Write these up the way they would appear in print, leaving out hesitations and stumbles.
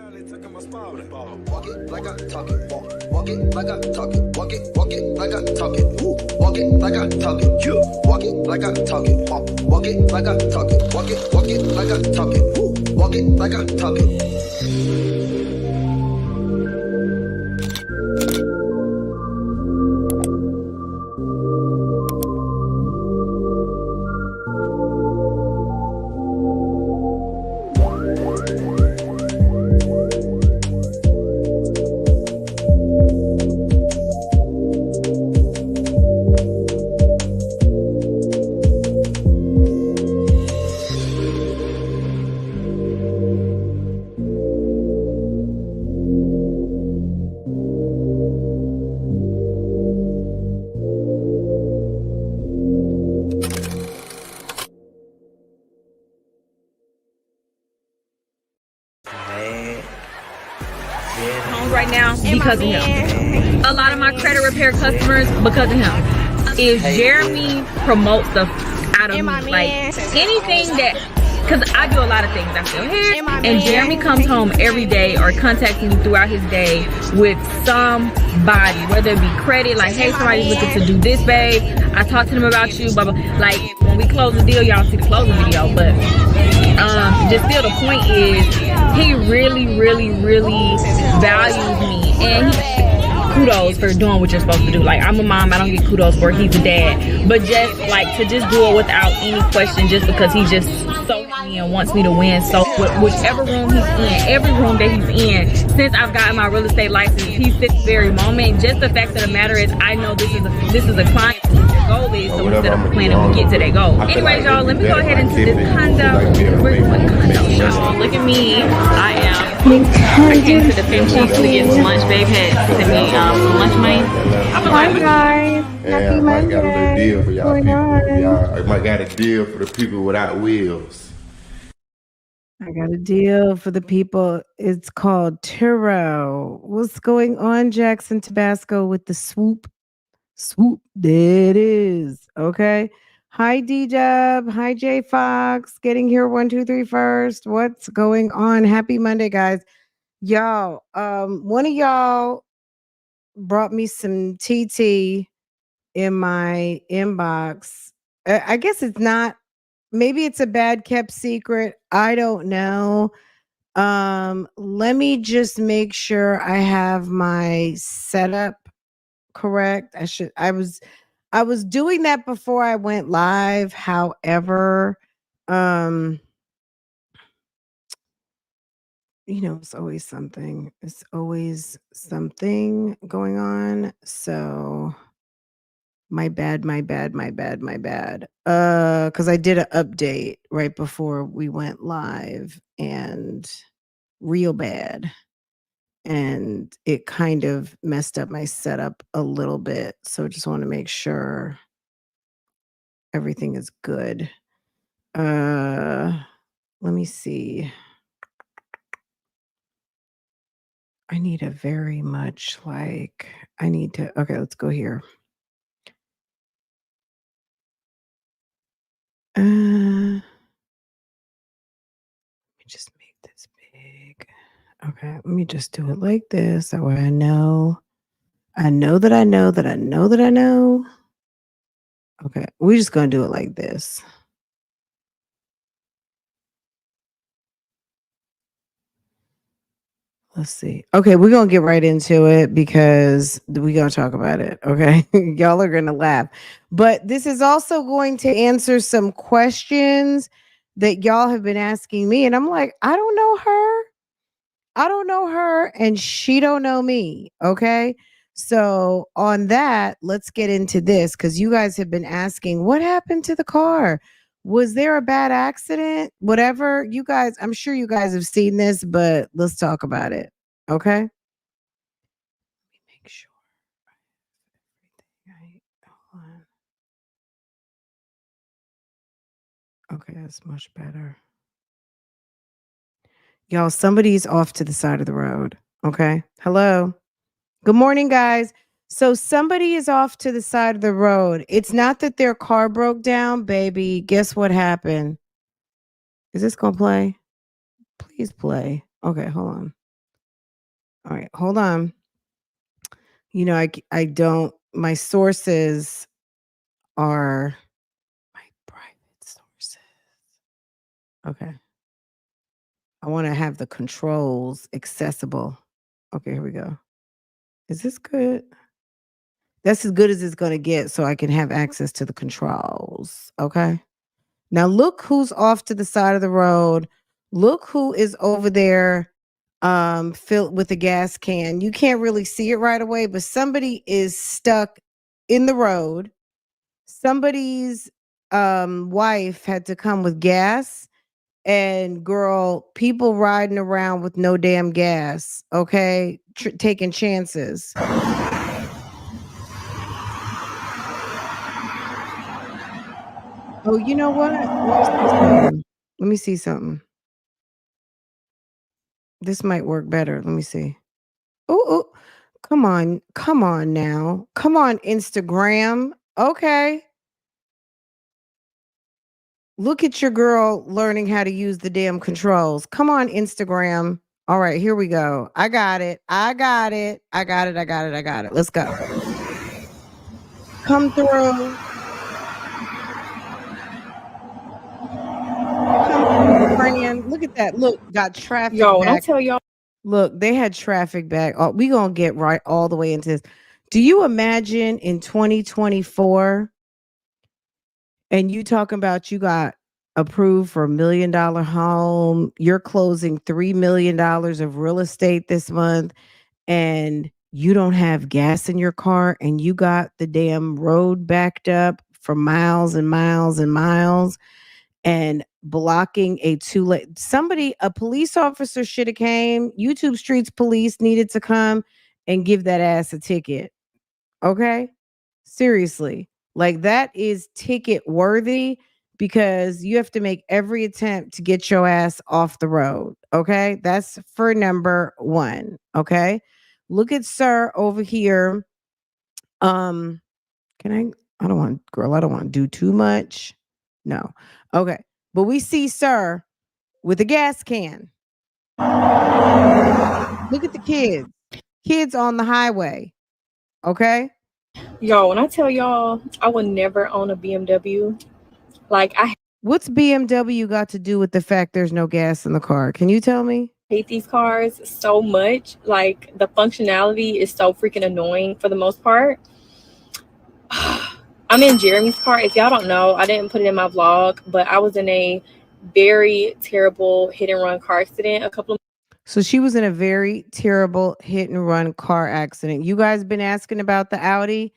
Walk it like I talk it. Walk it like I talk it. Walk it like I talk it. Walk it like I talk it. Walk it like I talk it. Walk it like I talk it. Walk it like I talk it. Walk it like I talk it. Right now because of him. A lot of my credit repair customers because of him. If Jeremy promotes stuff out of me, like anything that, because I do a lot of things, I feel here, and Jeremy comes home every day or contacts me throughout his day with somebody, whether it be credit, like, hey, somebody's looking to do this, babe, I talked to them about you, blah, blah. Like, when we close the deal, y'all see the closing video, but just still the point is, he really, really, really values me, and kudos for doing what you're supposed to do. Like, I'm a mom, I don't get kudos for it. He's a dad, but just like to just do it without any question, just because he just so me and wants me to win. So whichever room he's in, every room that he's in, since I've gotten my real estate license, he's this very moment. Just the fact of the matter is, I know this is a client. Goal is, so instead of planning to get to their goal. Anyways, y'all, let me go ahead into this condo. We're doing condo, y'all. Look at me. I came to the Pinchies to get some lunch. Babe had sent me some lunch money. Hi guys. Happy Monday. I got a little deal for y'all people. I might got a deal for the people without wheels. I got a deal for the people. It's called Turo. What's going on, Jackson, Tabasco, with the swoop? Swoop, there it is. Okay. Hi, D-Dub. Hi, J Fox. Getting here 1, 2, 3 first. What's going on? Happy Monday, guys. Y'all, one of y'all brought me some TT in my inbox. I guess it's not, maybe it's a bad kept secret. I don't know. Let me just make sure I have my setup correct. I was doing that before I went live. However, you know, it's always something. It's always something going on. So my bad. Because I did an update right before we went live, and real bad. And it kind of messed up my setup a little bit. So just want to make sure everything is good. Let me see. I need a very much like, okay, let's go here. Let me just make this big. Okay, let me just do it like this. That way I know that I know that I know that I know. Okay, we're just going to do it like this. Let's see. Okay, we're going to get right into it because we're going to talk about it. Okay, y'all are going to laugh. But this is also going to answer some questions that y'all have been asking me. And I'm like, I don't know her. And she don't know me. Okay. So on that, let's get into this, because you guys have been asking, what happened to the car? Was there a bad accident? Whatever. You guys, I'm sure you guys have seen this, but let's talk about it. Okay. Let me make sure everything right. Hold on. Okay, that's much better. Y'all, somebody's off to the side of the road. Okay. Hello. Good morning, guys. So somebody is off to the side of the road. It's not that their car broke down, baby. Guess what happened? Is this going to play? Please play. Okay, hold on. All right, hold on. You know, I don't. My sources are my private sources. Okay. I want to have the controls accessible. Okay, here we go. Is this good? That's as good as it's going to get so I can have access to the controls. Okay. Now look who's off to the side of the road. Look who is over there filled with a gas can. You can't really see it right away, but somebody is stuck in the road. Somebody's wife had to come with gas, and girl, people riding around with no damn gas, okay? Taking chances. Oh, you know what? Let me see something. Let me see something. This might work better. Let me see. Oh, come on. Come on now. Come on, Instagram. Okay. Look at your girl learning how to use the damn controls. Come on, Instagram. All right, here we go. I got it. I got it. I got it. I got it. I got it. Let's go. Come through. Come through, friend. Look at that. Look, got traffic Yo, when I back. tell y'all, Look, they had traffic back. Oh, we gonna get right all the way into this. Do you imagine in 2024 and you talking about you got approved for $1 million home, you're closing $3 million of real estate this month, and you don't have gas in your car and you got the damn road backed up for miles and miles and miles and blocking a two-lane. Somebody, a police officer should have came. YouTube Streets Police needed to come and give that ass a ticket. Okay? Seriously. Like that is ticket worthy because you have to make every attempt to get your ass off the road. Okay? That's for number 1. Okay? Look at sir over here. Can I don't want girl, I don't want to do too much. No. Okay. But we see sir with a gas can. Look at the kids. Kids on the highway. Okay? yo, when I tell y'all, I would never own a BMW. Like, I What's BMW got to do with the fact there's no gas in the car? Can you tell me? hate these cars so much. Like, the functionality is so freaking annoying for the most part. I'm in Jeremy's car. If y'all don't know, I didn't put it in my vlog, but I was in a very terrible hit and run car accident a couple of So she was in a very terrible hit and run car accident. You guys been asking about the Audi?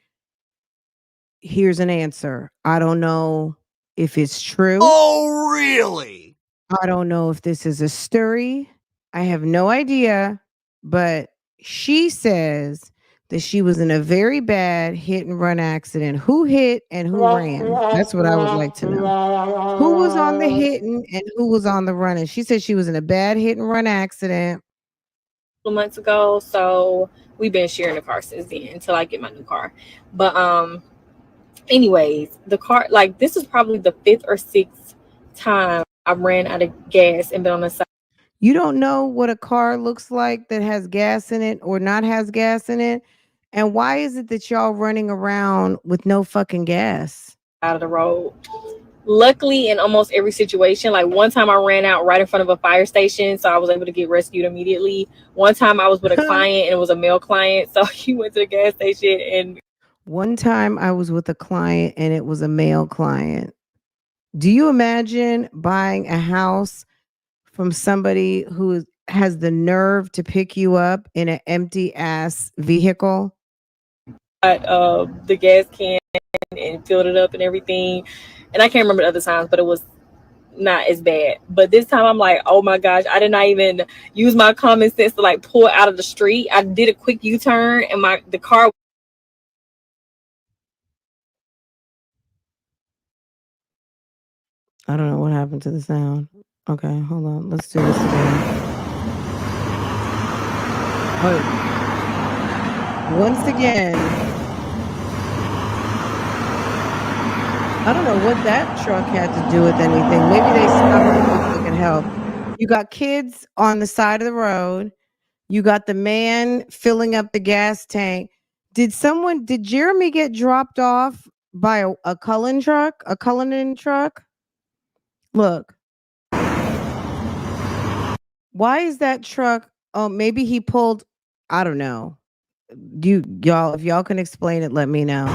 Here's an answer. I don't know if it's true. Oh, really? I don't know if this is a story. I have no idea, but she says that she was in a very bad hit and run accident. Who hit and who ran? That's what I would like to know. Who was on the hitting and who was on the running? She said she was in a bad hit and run accident. months ago. So we've been sharing the car since then until I get my new car. But anyways, the car, like, this is probably the 5th or 6th time I ran out of gas and been on the side. You don't know what a car looks like that has gas in it or not has gas in it? And why is it that y'all running around with no fucking gas? Out of the road. Luckily, in almost every situation, like one time I ran out right in front of a fire station, so I was able to get rescued immediately. One time I was with a client and it was a male client, so he went to the gas station. And one time I was with a client and it was a male client. Do you imagine buying a house from somebody who has the nerve to pick you up in an empty ass vehicle? The gas can and filled it up and everything. And I can't remember the other times, but it was not as bad. But this time I'm like, oh my gosh, I did not even use my common sense to like pull out of the street. I did a quick U-turn and the car. I don't know what happened to the sound. Okay, hold on. Let's do this again. Once again, I don't know what that truck had to do with anything. Maybe they stopped to look and help. You got kids on the side of the road. You got the man filling up the gas tank. Did Jeremy get dropped off by a Cullinan truck? Look, why is that truck? Oh, maybe he pulled, I don't know. Y'all, if y'all can explain it, let me know.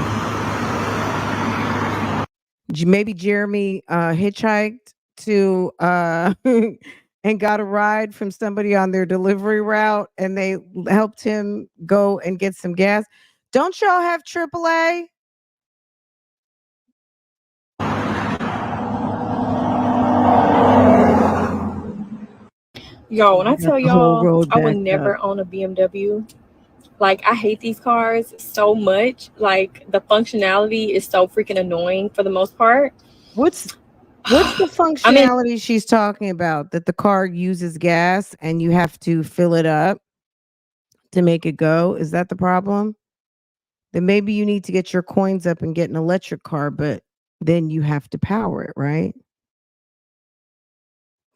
Maybe Jeremy hitchhiked to and got a ride from somebody on their delivery route, and they helped him go and get some gas. Don't y'all have AAA? Yo, when I tell The whole y'all, road I would backed never up. own a BMW. Like, I hate these cars so much. Like, the functionality is so freaking annoying for the most part. What's the functionality she's talking about? That the car uses gas and you have to fill it up to make it go? Is that the problem? Then maybe you need to get your coins up and get an electric car, but then you have to power it, right?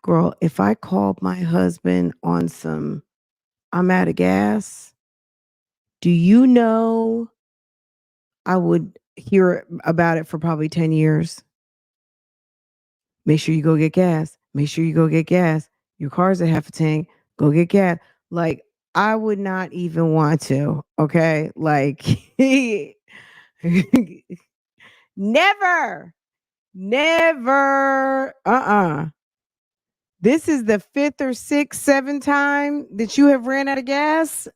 Girl, if I called my husband on some, I'm out of gas, do you know I would hear about it for probably 10 years? Make sure you go get gas. Make sure you go get gas. Your car's at half a tank. Go get gas. Like, I would not even want to. Okay. Like, never, never. This is the 5th or 6th, 7th time that you have ran out of gas.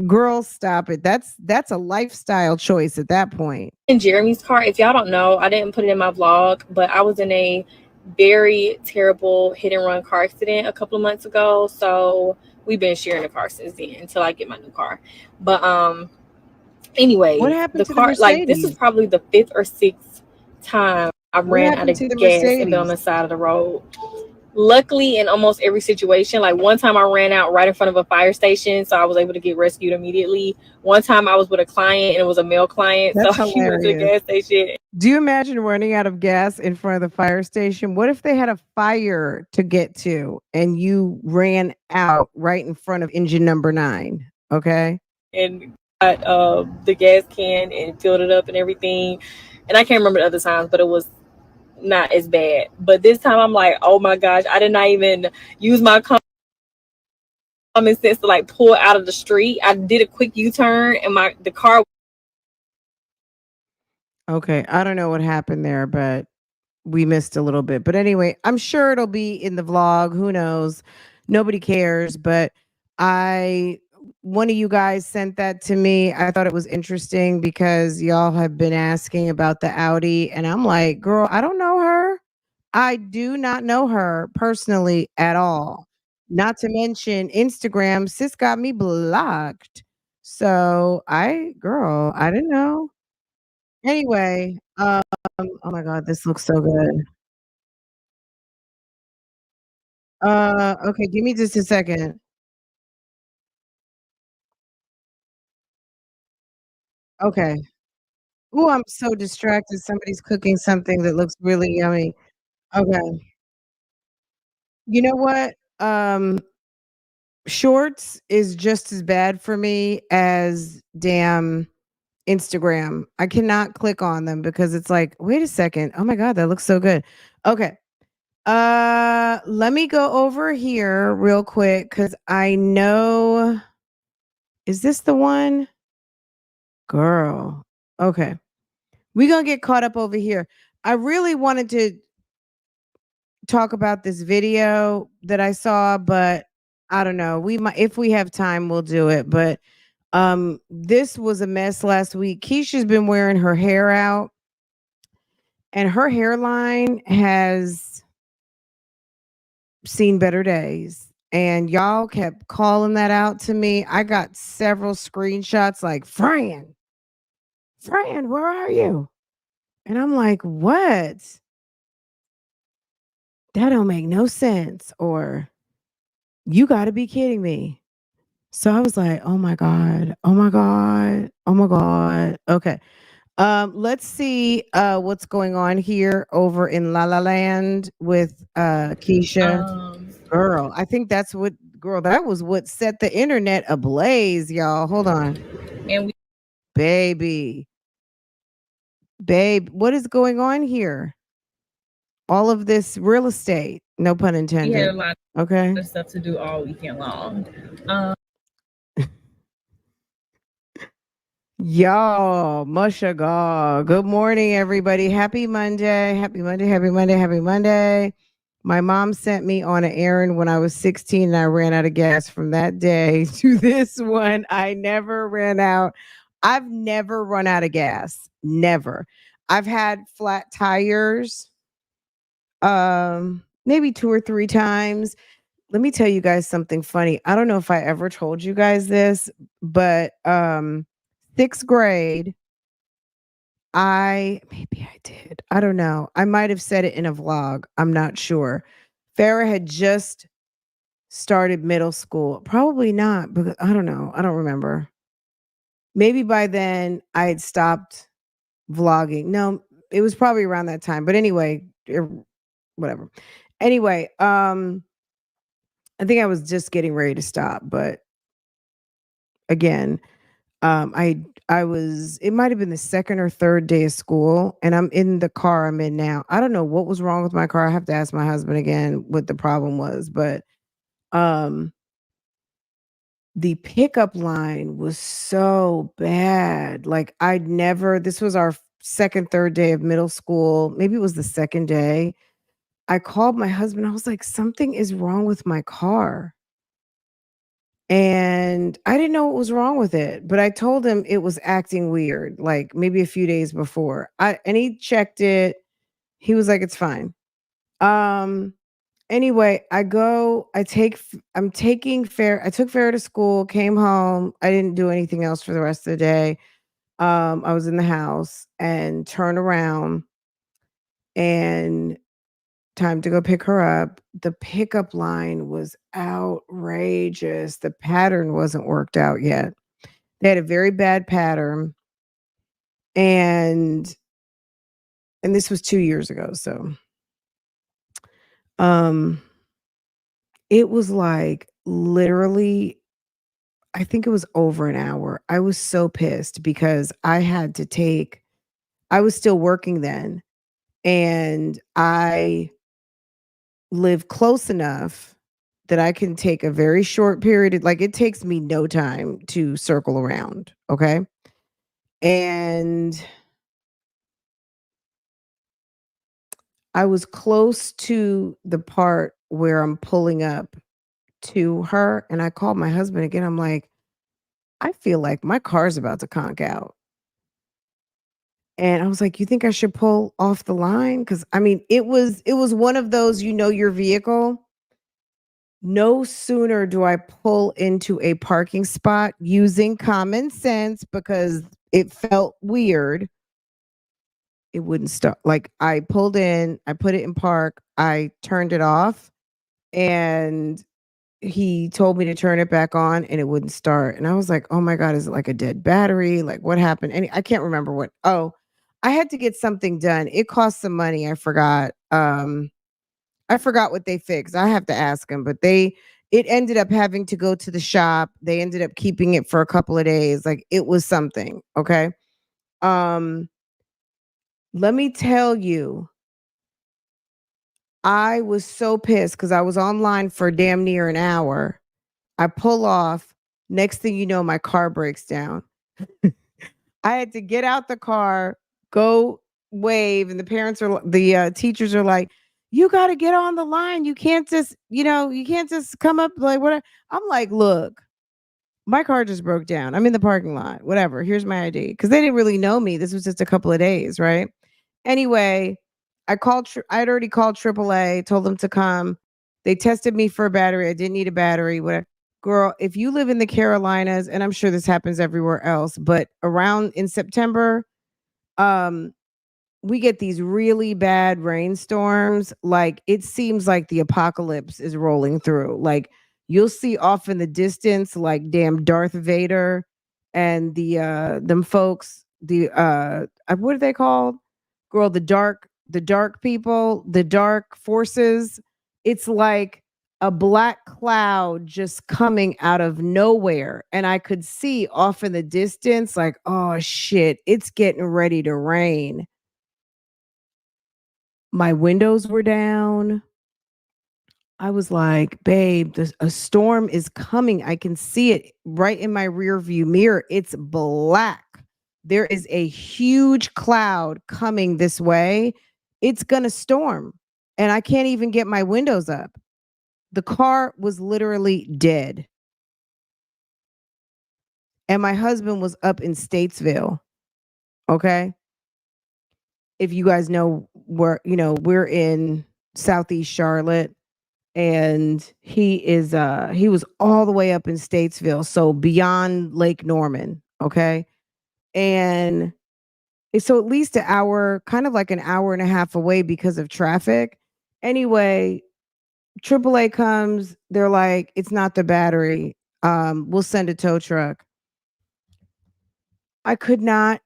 Girl, stop it. That's a lifestyle choice at that point. In Jeremy's car, if y'all don't know, I didn't put it in my vlog, but I was in a very terrible hit and run car accident a couple of months ago. So we've been sharing the car since then until I get my new car. But anyways, What happened the to the car, like, this is Mercedes? probably the 5th or 6th time I What ran out happened of to the gas and been on Mercedes? the side of the road. Luckily, in almost every situation, like one time I ran out right in front of a fire station, so I was able to get rescued immediately. One time I was with a client and it was a male client, That's so he went to the hilarious. gas station. Do you imagine running out of gas in front of the fire station? What if they had a fire to get to and you ran out right in front of engine number 9? Okay. And got the gas can and filled it up and everything. And I can't remember the other times, but it was not as bad. But this time I'm like, oh my gosh, I did not even use my common sense to like pull out of the street. I did a quick U-turn and the car. Okay. I don't know what happened there, but we missed a little bit. But anyway, I'm sure it'll be in the vlog. Who knows? Nobody cares. But one of you guys sent that to me. I thought it was interesting because y'all have been asking about the Audi. And I'm like, girl, I don't know her. I do not know her personally at all. Not to mention Instagram, sis got me blocked. So girl, I didn't know. Anyway, oh my God, this looks so good. Okay, give me just a second. Okay. Ooh, I'm so distracted. Somebody's cooking something that looks really yummy. Okay. You know what? Shorts is just as bad for me as damn Instagram. I cannot click on them because it's like, wait a second. Oh my God, that looks so good. Okay. Let me go over here real quick because I know. Is this the one? Girl. Okay. We're going to get caught up over here. I really wanted to talk about this video that I saw, but I don't know. We might, if we have time, we'll do it. But this was a mess last week. Keisha's been wearing her hair out, and her hairline has seen better days. And y'all kept calling that out to me. I got several screenshots like, Fran, where are you? And I'm like, what? That don't make no sense. Or you got to be kidding me. So I was like, oh my God. Oh my God. Oh my God. Okay. Let's see what's going on here over in La La Land with Keisha. Girl, I think that's what Girl, that was what set the internet ablaze, y'all. Hold on. And we Baby. Babe, what is going on here? All of this real estate. No pun had intended. a lot Okay. of stuff to do all weekend long. Y'all, mushaga. Good morning, everybody. Happy Monday. Happy Monday. Happy Monday. Happy Monday. My mom sent me on an errand when I was 16 and I ran out of gas. From that day to this one, I never ran out. I've never run out of gas. Never. I've had flat tires maybe 2 or 3 times. Let me tell you guys something funny. I don't know if I ever told you guys this, but 6th grade, maybe I did. I don't know. I might have said it in a vlog. I'm not sure. Farrah had just started middle school. Probably not, because I don't know. I don't remember. Maybe by then I had stopped vlogging. No, it was probably around that time. But anyway, whatever. Anyway, I think I was just getting ready to stop, but again, I was, it might have been the 2nd or 3rd day of school, and I'm in the car I'm in now. I don't know what was wrong with my car. I have to ask my husband again what the problem was, but the pickup line was so bad. Like this was our 2nd, 3rd day of middle school. Maybe it was the 2nd day. I called my husband. I was like, something is wrong with my car. And I didn't know what was wrong with it, but I told him it was acting weird, like maybe a few days before. And he checked it. He was like, it's fine. Anyway, I took Farrah to school, came home. I didn't do anything else for the rest of the day. I was in the house and turned around and time to go pick her up. The pickup line was outrageous. The pattern wasn't worked out yet. They had a very bad pattern. And this was 2 years ago. So it was like literally, I think it was over an hour. I was so pissed because I was still working then, and I live close enough that I can take a very short period. Like it takes me no time to circle around. Okay. And I was close to the part where I'm pulling up to her, and I called my husband again. I'm like, I feel like my car's about to conk out. And I was like, you think I should pull off the line? Cause I mean, it was one of those, your vehicle. No sooner do I pull into a parking spot using common sense because it felt weird. It wouldn't start. Like I pulled in, I put it in park, I turned it off, and he told me to turn it back on and it wouldn't start. And I was like, oh my God, is it like a dead battery? Like what happened? And I can't remember what. Oh, I had to get something done. It cost some money. I forgot. I forgot what they fixed. I have to ask them, but it ended up having to go to the shop. They ended up keeping it for a couple of days. Like it was something. Okay. Let me tell you, I was so pissed because I was online for damn near an hour. I pull off. Next thing you know, my car breaks down. I had to get out the car, go wave, and the teachers are like, you got to get on the line. You can't just, you can't just come up like what. I'm like, look, my car just broke down. I'm in the parking lot. Whatever. Here's my ID. Because they didn't really know me. This was just a couple of days, right? Anyway, I had already called AAA, told them to come. They tested me for a battery. I didn't need a battery. Whatever. Girl, if you live in the Carolinas, and I'm sure this happens everywhere else, but around in September, we get these really bad rainstorms. Like it seems like the apocalypse is rolling through. Like you'll see off in the distance, like damn Darth Vader and them folks, what are they called? Girl, the dark people, the dark forces. It's like a black cloud just coming out of nowhere. And I could see off in the distance, like, oh shit, it's getting ready to rain. My windows were down. I was like, babe, a storm is coming. I can see it right in my rear view mirror. It's black. There is a huge cloud coming this way. It's going to storm. And I can't even get my windows up. The car was literally dead. And my husband was up in Statesville. Okay. If you guys know where, we're in Southeast Charlotte. And he was all the way up in Statesville, so beyond Lake Norman. Okay. And so at least an hour, kind of like an hour and a half away because of traffic. Anyway, AAA comes, they're like, it's not the battery. We'll send a tow truck. I could not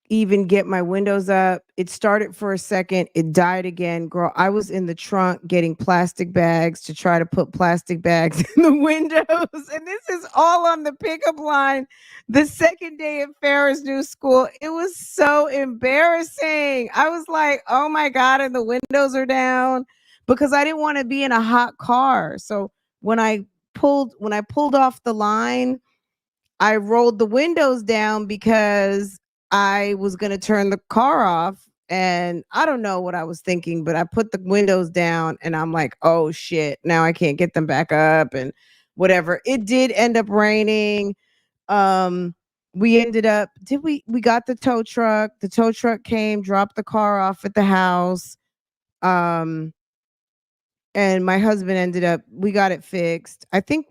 even get my windows up. It started for a second. It died again. Girl, I was in the trunk getting plastic bags to try to put plastic bags in the windows. And this is all on the pickup line. The second day at Ferris New School, it was so embarrassing. I was like, oh my God, and the windows are down because I didn't want to be in a hot car. So when I pulled off the line, I rolled the windows down because I was going to turn the car off. And I don't know what I was thinking, but I put the windows down and I'm like, oh shit, now I can't get them back up and whatever. It did end up raining. We ended up, we got the tow truck. The tow truck came, dropped the car off at the house. And my husband ended up, we got it fixed. I think,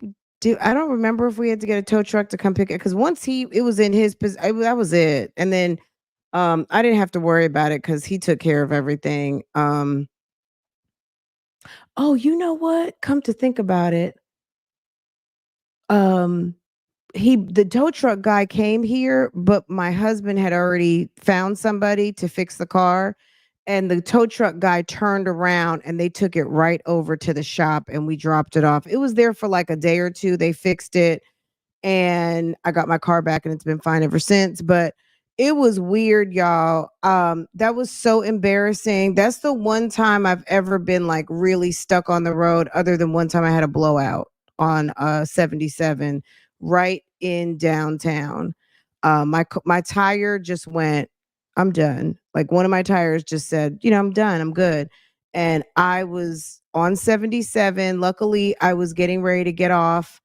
I don't remember if we had to get a tow truck to come pick it because once it was in his position, that was it. And then I didn't have to worry about it because he took care of everything. Oh, you know what? Come to think about it. The tow truck guy came here, but my husband had already found somebody to fix the car. And the tow truck guy turned around and they took it right over to the shop and we dropped it off. It was there for like a day or two. They fixed it and I got my car back and it's been fine ever since. But it was weird, y'all. That was so embarrassing. That's the one time I've ever been like really stuck on the road, other than one time I had a blowout on 77 right in downtown. My tire just went, I'm done. Like one of my tires just said, I'm done. I'm good. And I was on 77. Luckily, I was getting ready to get off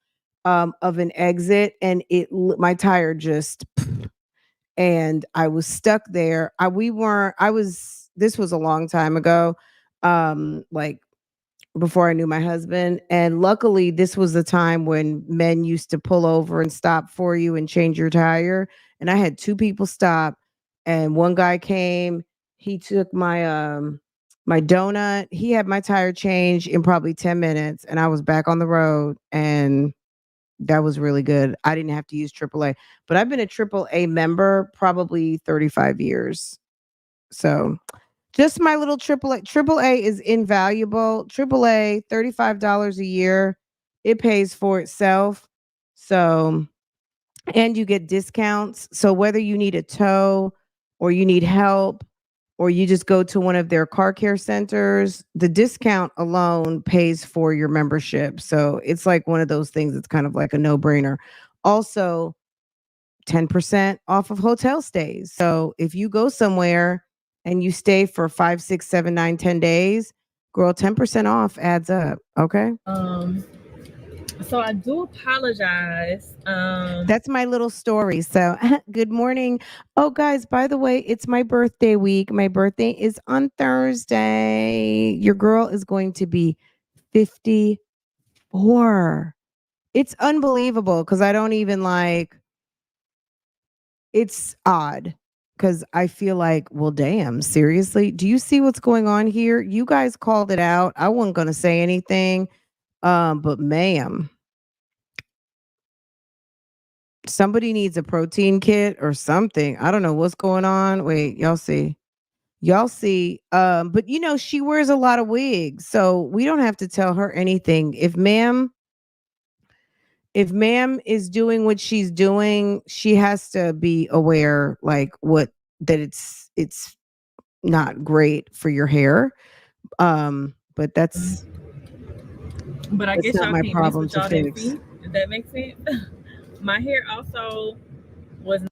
of an exit and my tire just, and I was stuck there. This was a long time ago. Like before I knew my husband. And luckily, this was the time when men used to pull over and stop for you and change your tire. And I had two people stop, and one guy came. He took my donut. He had my tire changed in probably 10 minutes, and I was back on the road. And that was really good. I didn't have to use AAA, but I've been a AAA member probably 35 years. So just my little AAA. AAA is invaluable. AAA, $35 a year. It pays for itself. So, and you get discounts. So whether you need a tow or you need help or you just go to one of their car care centers, the discount alone pays for your membership. So it's like one of those things that's kind of like a no-brainer. Also, 10% off of hotel stays. So if you go somewhere and you stay for 5, 6, 7, 9, 10 days, girl, 10% off adds up. Okay. So I do apologize. That's my little story. So good morning. Oh, guys, by the way, it's my birthday week. My birthday is on Thursday. Your girl is going to be 54. It's unbelievable because I don't even it's odd because I feel like, well, damn, seriously, do you see what's going on here? You guys called it out. I wasn't going to say anything, but ma'am, somebody needs a protein kit or something. I don't know what's going on. Wait, y'all see? Y'all see, but you know, she wears a lot of wigs, so we don't have to tell her anything. If ma'am is doing what she's doing, she has to be aware, like, what that it's not great for your hair. But that's But I that's guess not y'all my can't miss problem what to y'all didn't fix. see. If that makes sense. My hair also was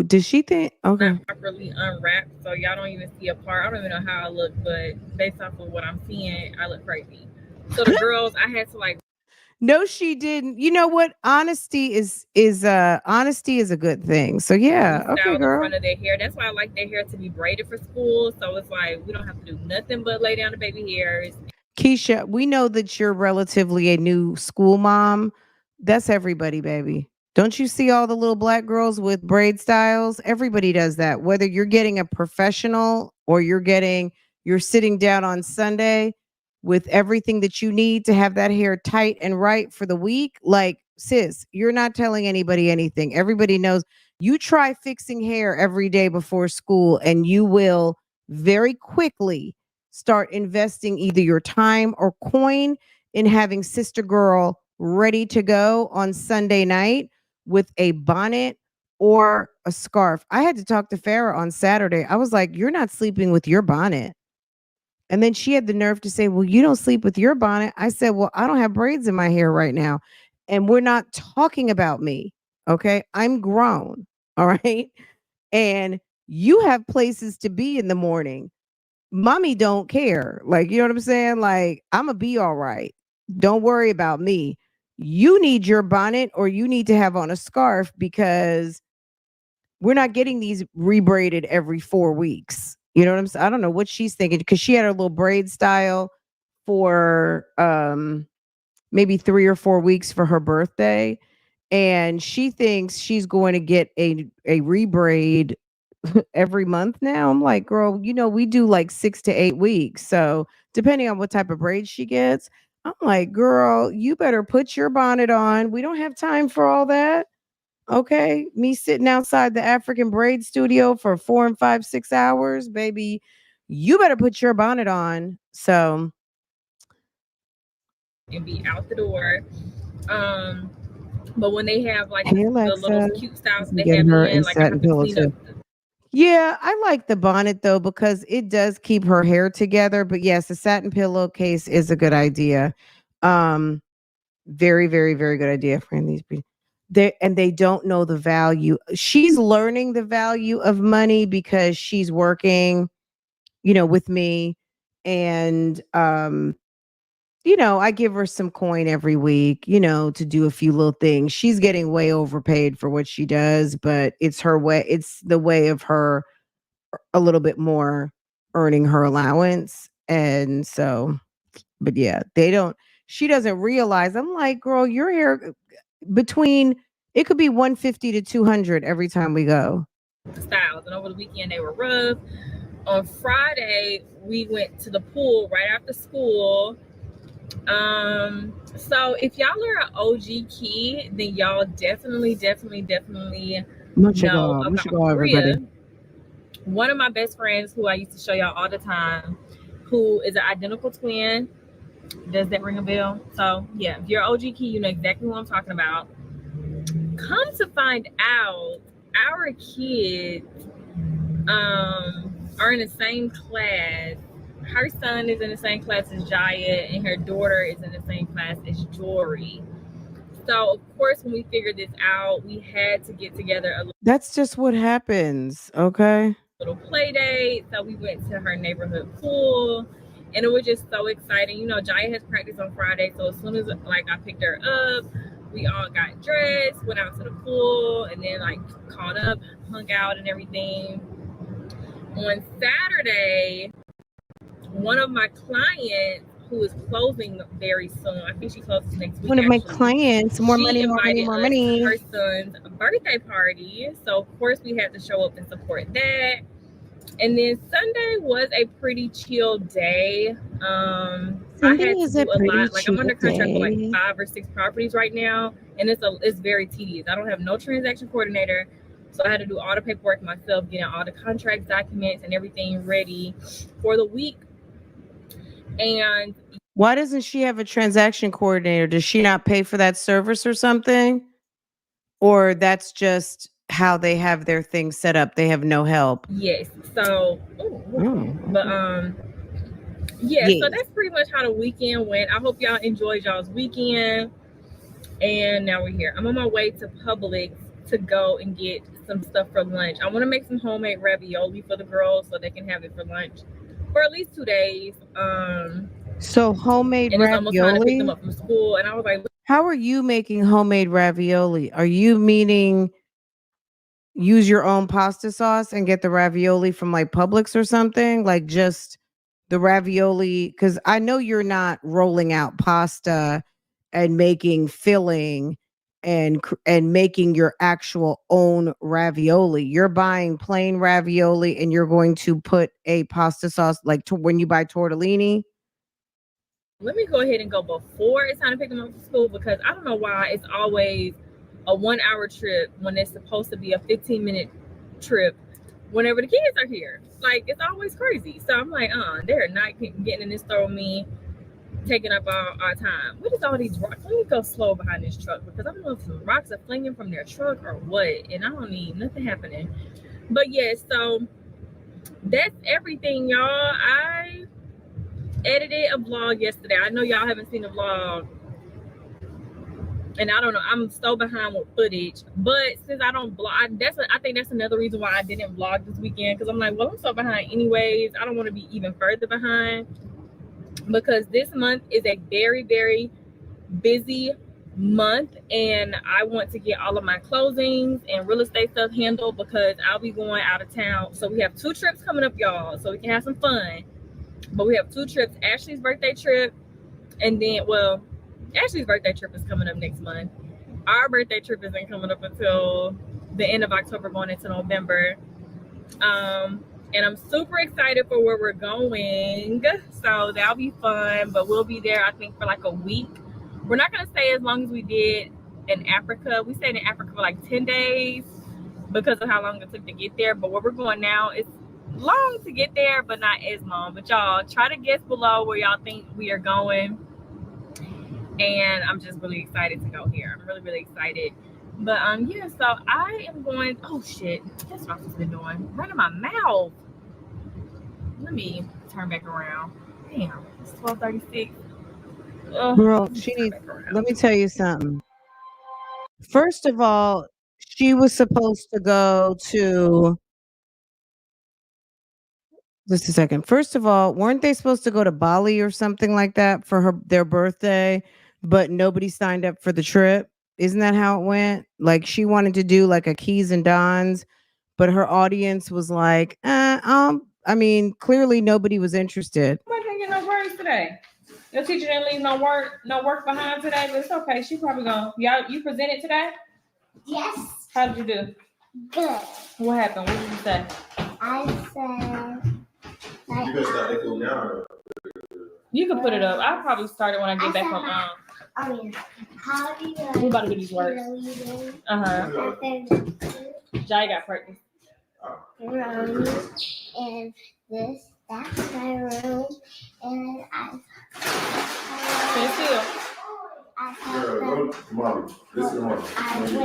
Does she think? Okay. not properly unwrapped, so y'all don't even see a part. I don't even know how I look, but based off of what I'm seeing, I look crazy. So the girls, I had to like. No, she didn't. You know what? Honesty is a good thing. So yeah, okay, Restyle the girl. front of their hair. That's why I like their hair to be braided for school. So it's like we don't have to do nothing but lay down the baby hairs. Keesha, we know that you're relatively a new school mom. That's everybody, baby. Don't you see all the little black girls with braid styles? Everybody does that. Whether you're getting a professional or you're sitting down on Sunday with everything that you need to have that hair tight and right for the week. Like, sis, you're not telling anybody anything. Everybody knows. You try fixing hair every day before school and you will very quickly start investing either your time or coin in having sister girl ready to go on Sunday night with a bonnet or a scarf. I had to talk to Farrah on Saturday. I was like, "You're not sleeping with your bonnet." And then she had the nerve to say, "Well, you don't sleep with your bonnet." I said, "Well, I don't have braids in my hair right now. And we're not talking about me. Okay? I'm grown. All right? And you have places to be in the morning. Mommy don't care. Like, you know what I'm saying? Like, I'ma be all right. Don't worry about me. You need your bonnet or you need to have on a scarf because we're not getting these rebraided every 4 weeks. You know what I'm saying? I don't know what she's thinking because she had her little braid style for maybe 3 or 4 weeks for her birthday. And she thinks she's going to get a rebraid every month now. I'm like, girl, you know, we do like 6 to 8 weeks. So depending on what type of braid she gets, I'm like, girl, you better put your bonnet on. We don't have time for all that. Okay. Me sitting outside the African braid studio for 4 and 5, 6 hours, baby. You better put your bonnet on. So And be out the door. Um, but when they have like hey the little Alexa, cute styles you they get have her in, a like I satin have to pillow clean up. too. Yeah, I like the bonnet though because it does keep her hair together. But yes, the satin pillowcase is a good idea. Um, Very, very, very good idea, friend. They don't know the value. She's learning the value of money because she's working, you know, with me. And you know, I give her some coin every week, you know, to do a few little things. She's getting way overpaid for what she does, but it's her way, it's the way of her a little bit more earning her allowance. And so, but yeah, she doesn't realize. I'm like, girl, your hair between it could be 150 to 200 every time we go. Styles, and over the weekend they were rough. On Friday, we went to the pool right after school. So if y'all are an OG kid, then y'all definitely know Much about go, Bria. everybody. One of my best friends who I used to show y'all all the time, who is an identical twin. Does that ring a bell? So yeah, if you're OG kid, you know exactly what I'm talking about. Come to find out, our kids are in the same class. Her son is in the same class as Jaya, and her daughter is in the same class as Jory. So of course, when we figured this out, we had to get together a That's just what happens. Okay. little play date. So we went to her neighborhood pool, and it was just so exciting. You know, Jaya has practice on Friday, so as soon as like I picked her up, we all got dressed, went out to the pool, and then like caught up, hung out, and everything. On Saturday, one of my clients who is closing very soon, I think she closes next week. One of my actually, clients, more she money, more money, invited more us to her money. son's birthday party. So of course we had to show up and support that. And then Sunday was a pretty chill day. I Sunday had to is a do a pretty lot. Like I'm chill under contract for like day. 5 or 6 properties right now, and it's very tedious. I don't have no transaction coordinator. So I had to do all the paperwork myself, getting all the contracts, documents, and everything ready for the week. And why doesn't she have a transaction coordinator? Does she not pay for that service or something? Or that's just how they have their things set up? They have no help. yes, so but yeah, so Yes. that's pretty much how the weekend went. I hope y'all enjoyed y'all's weekend. And now we're here. I'm on my way to Publix to go and get some stuff for lunch. I want to make some homemade ravioli for the girls so they can have it for lunch for at least 2 days. So homemade And it's almost time to pick them ravioli? up from school. And I was like, How are you making homemade ravioli? Are you meaning use your own pasta sauce and get the ravioli from like Publix or something? Like just the ravioli? Because I know you're not rolling out pasta and making filling and making your actual own ravioli. You're buying plain ravioli and you're going to put a pasta sauce like when you buy tortellini. let me go ahead and go before it's time to pick them up from school, because I don't know why it's always a 1 hour trip when it's supposed to be a 15-minute trip whenever the kids are here. Like, it's always crazy. So I'm like, they're not getting in this store with me, taking up our time. What is all these rocks? Let me go slow behind this truck, because I don't know if some rocks are flinging from their truck or what, and I don't need nothing happening. But yeah, so that's everything, y'all. I edited a vlog yesterday. I know y'all haven't seen the vlog, and I don't know, I'm so behind with footage. But since I don't vlog, I think that's another reason why I didn't vlog this weekend, because I'm like, well, I'm so behind anyways. I don't want to be even further behind, because this month is a very, very busy month, and I want to get all of my closings and real estate stuff handled, because I'll be going out of town. So we have 2 trips coming up, y'all, so we can have some fun. But we have 2 trips. Ashley's birthday trip, and then, well, Ashley's birthday trip is coming up next month. Our birthday trip isn't coming up until the end of October, going into November. And I'm super excited for where we're going. So that'll be fun, but we'll be there, I think, for like a week. We're not going to stay as long as we did in Africa. We stayed in Africa for like 10 days because of how long it took to get there. But where we're going now, it's long to get there, but not as long. But y'all, try to guess below where y'all think we are going. And I'm just really excited to go here. I'm really, really excited. But yeah, so I am going, oh shit, that's what I've been doing. Running my mouth. Let me turn back around. Damn, it's 12:36. Girl, let me tell you something. First of all, she was supposed to go to just a second. First of all, weren't they supposed to go to Bali or something like that for their birthday, but nobody signed up for the trip? Isn't that how it went? Like she wanted to do like a Keys and Dons, but her audience was like, I mean, clearly nobody was interested. I didn't get no words today. Your teacher didn't leave no work behind today, but it's okay. She probably gonna. Y'all, you presented today? Yes. How did you do? Good. What happened? What did you say? I said. Like, You can start that cool now. You can put it up. I'll probably start it when I get back from Oh yeah. How do you? We about to do these words. Jai got pregnant. And this, that's my room, and Mommy, listen to mommy.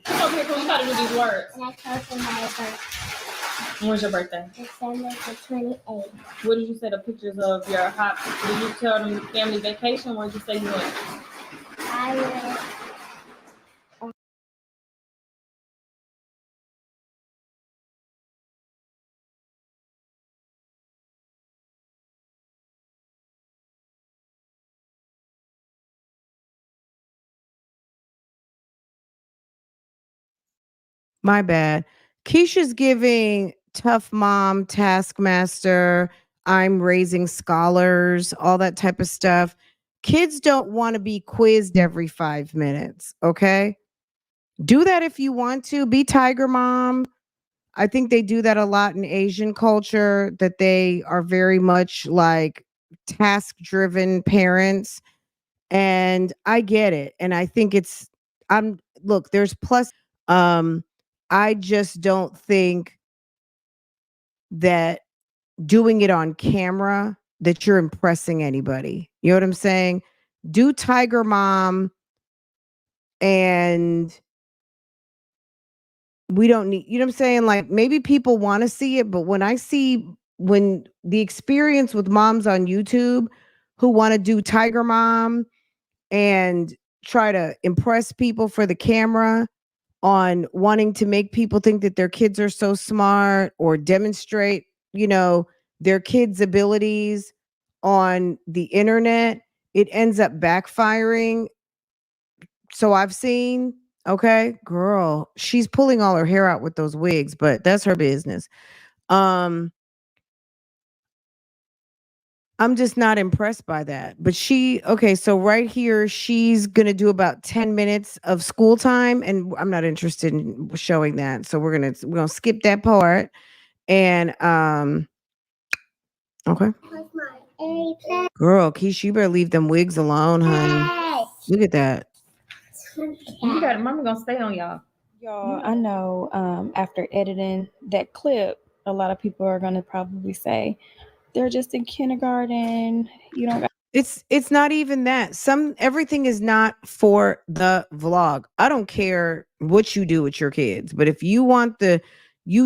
Okay, cool. You gotta do these words. And I told them my birthday. When's your birthday? December the 28th. What did you say? The pictures of your hot? Did you tell them family vacation? Where did you say you went? I went. My bad. Keisha's giving tough mom, taskmaster, I'm raising scholars, all that type of stuff. Kids don't want to be quizzed every 5 minutes, okay? Do that if you want to. Be tiger mom. I think they do that a lot in Asian culture, that they are very much like task-driven parents. And I get it. And I think it's I'm look, there's plus um I just don't think that doing it on camera that you're impressing anybody. You know what I'm saying? Do Tiger Mom, and we don't need, you know what I'm saying? Like maybe people want to see it, but when the experience with moms on YouTube who want to do Tiger Mom and try to impress people for the camera on wanting to make people think that their kids are so smart or demonstrate, their kids' abilities on the internet, it ends up backfiring. So I've seen, okay, girl, she's pulling all her hair out with those wigs, but that's her business. Um, I'm just not impressed by that. But okay, so right here, she's going to do about 10 minutes of school time. And I'm not interested in showing that. So we're going to skip that part. And, okay. Girl, Keisha, you better leave them wigs alone, honey. Look at that. You got it. Mama gonna stay on y'all. Y'all, I know after editing that clip, a lot of people are going to probably say, they're just in kindergarten. You don't got It's not even that. Everything is not for the vlog. I don't care what you do with your kids, but if you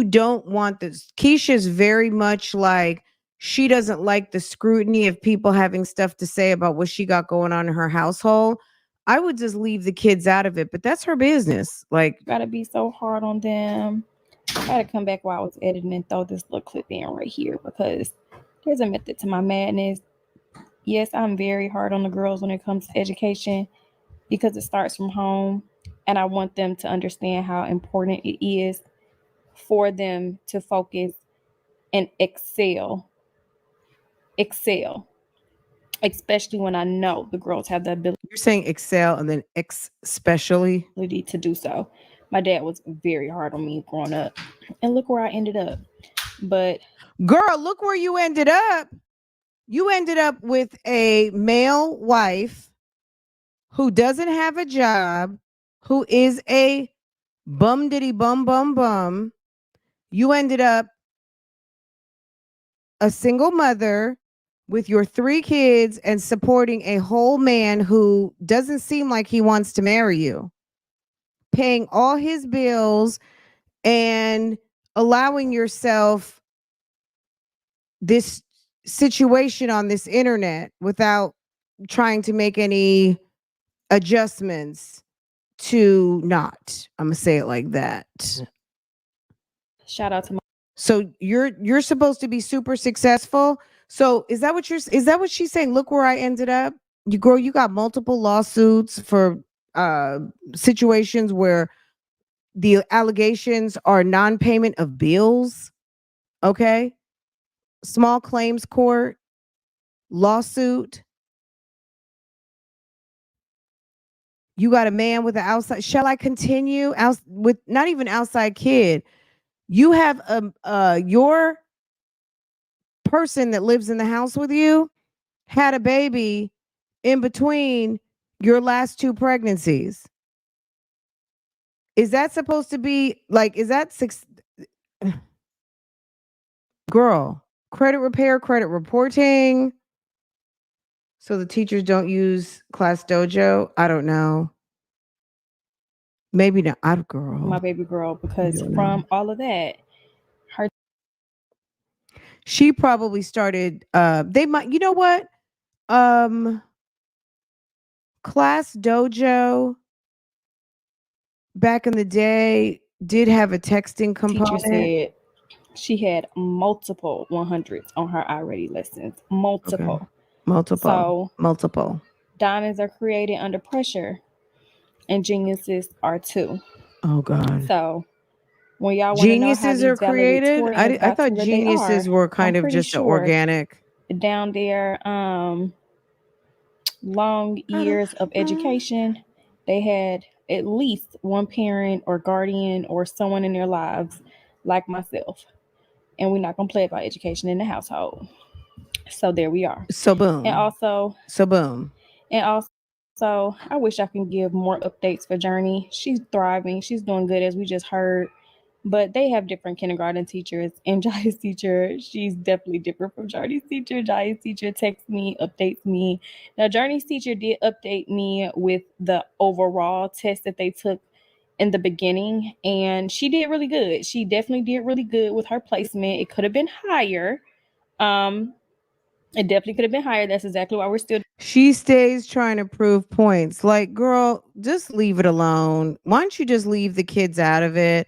don't want this. Keisha's very much like, she doesn't like the scrutiny of people having stuff to say about what she got going on in her household. I would just leave the kids out of it, but that's her business. Like, gotta be so hard on them. I gotta come back while I was editing and throw this little clip in right here because there's a method to my madness. Yes, I'm very hard on the girls when it comes to education because it starts from home, and I want them to understand how important it is for them to focus and excel, especially when I know the girls have the ability. You're saying excel and then especially To do so. My dad was very hard on me growing up, and look where I ended up. But girl, look where you ended up. You ended up with a male wife who doesn't have a job, who is a bum diddy bum bum bum. You ended up a single mother with your 3 kids and supporting a whole man who doesn't seem like he wants to marry you, paying all his bills and allowing yourself this situation on this internet without trying to make any adjustments to not. I'm gonna say it like that. shout out to my So you're supposed to be super successful. So is that what she's saying? Look where I ended up. You got multiple lawsuits for situations where the allegations are non-payment of bills. Okay. Small claims court lawsuit. You got a man with an outside. Shall I continue? With not even outside kid. You have your person that lives in the house with you had a baby in between your last 2 pregnancies. Is that supposed to be like, is that girl, credit repair, credit reporting? So the teachers don't use Class Dojo? I don't know. Maybe not. Girl. my baby girl, because from all of that, she probably started they might, you know what? Class Dojo back in the day did have a texting component. teacher said she had multiple 100s on her already lessons. Multiple. Multiple. Diamonds are created under pressure, and geniuses are too. Oh God. So when y'all want to know how geniuses are these created, valedictorians I thought geniuses were kind of just organic. Down there, long years of education, they had at least one parent or guardian or someone in their lives like myself. And we're not going to play about education in the household. So there we are. So boom. And also, I wish I can give more updates for Journey. She's thriving. She's doing good, as we just heard. But they have different kindergarten teachers, and Jaya's teacher, she's definitely different from Journey's teacher. Jaya's teacher texts me, updates me. Now, Journey's teacher did update me with the overall test that they took in the beginning, and she did really good. She definitely did really good with her placement. It could have been higher. It definitely could have been higher. That's exactly why we're still. She stays trying to prove points. Like, girl, just leave it alone. Why don't you just leave the kids out of it?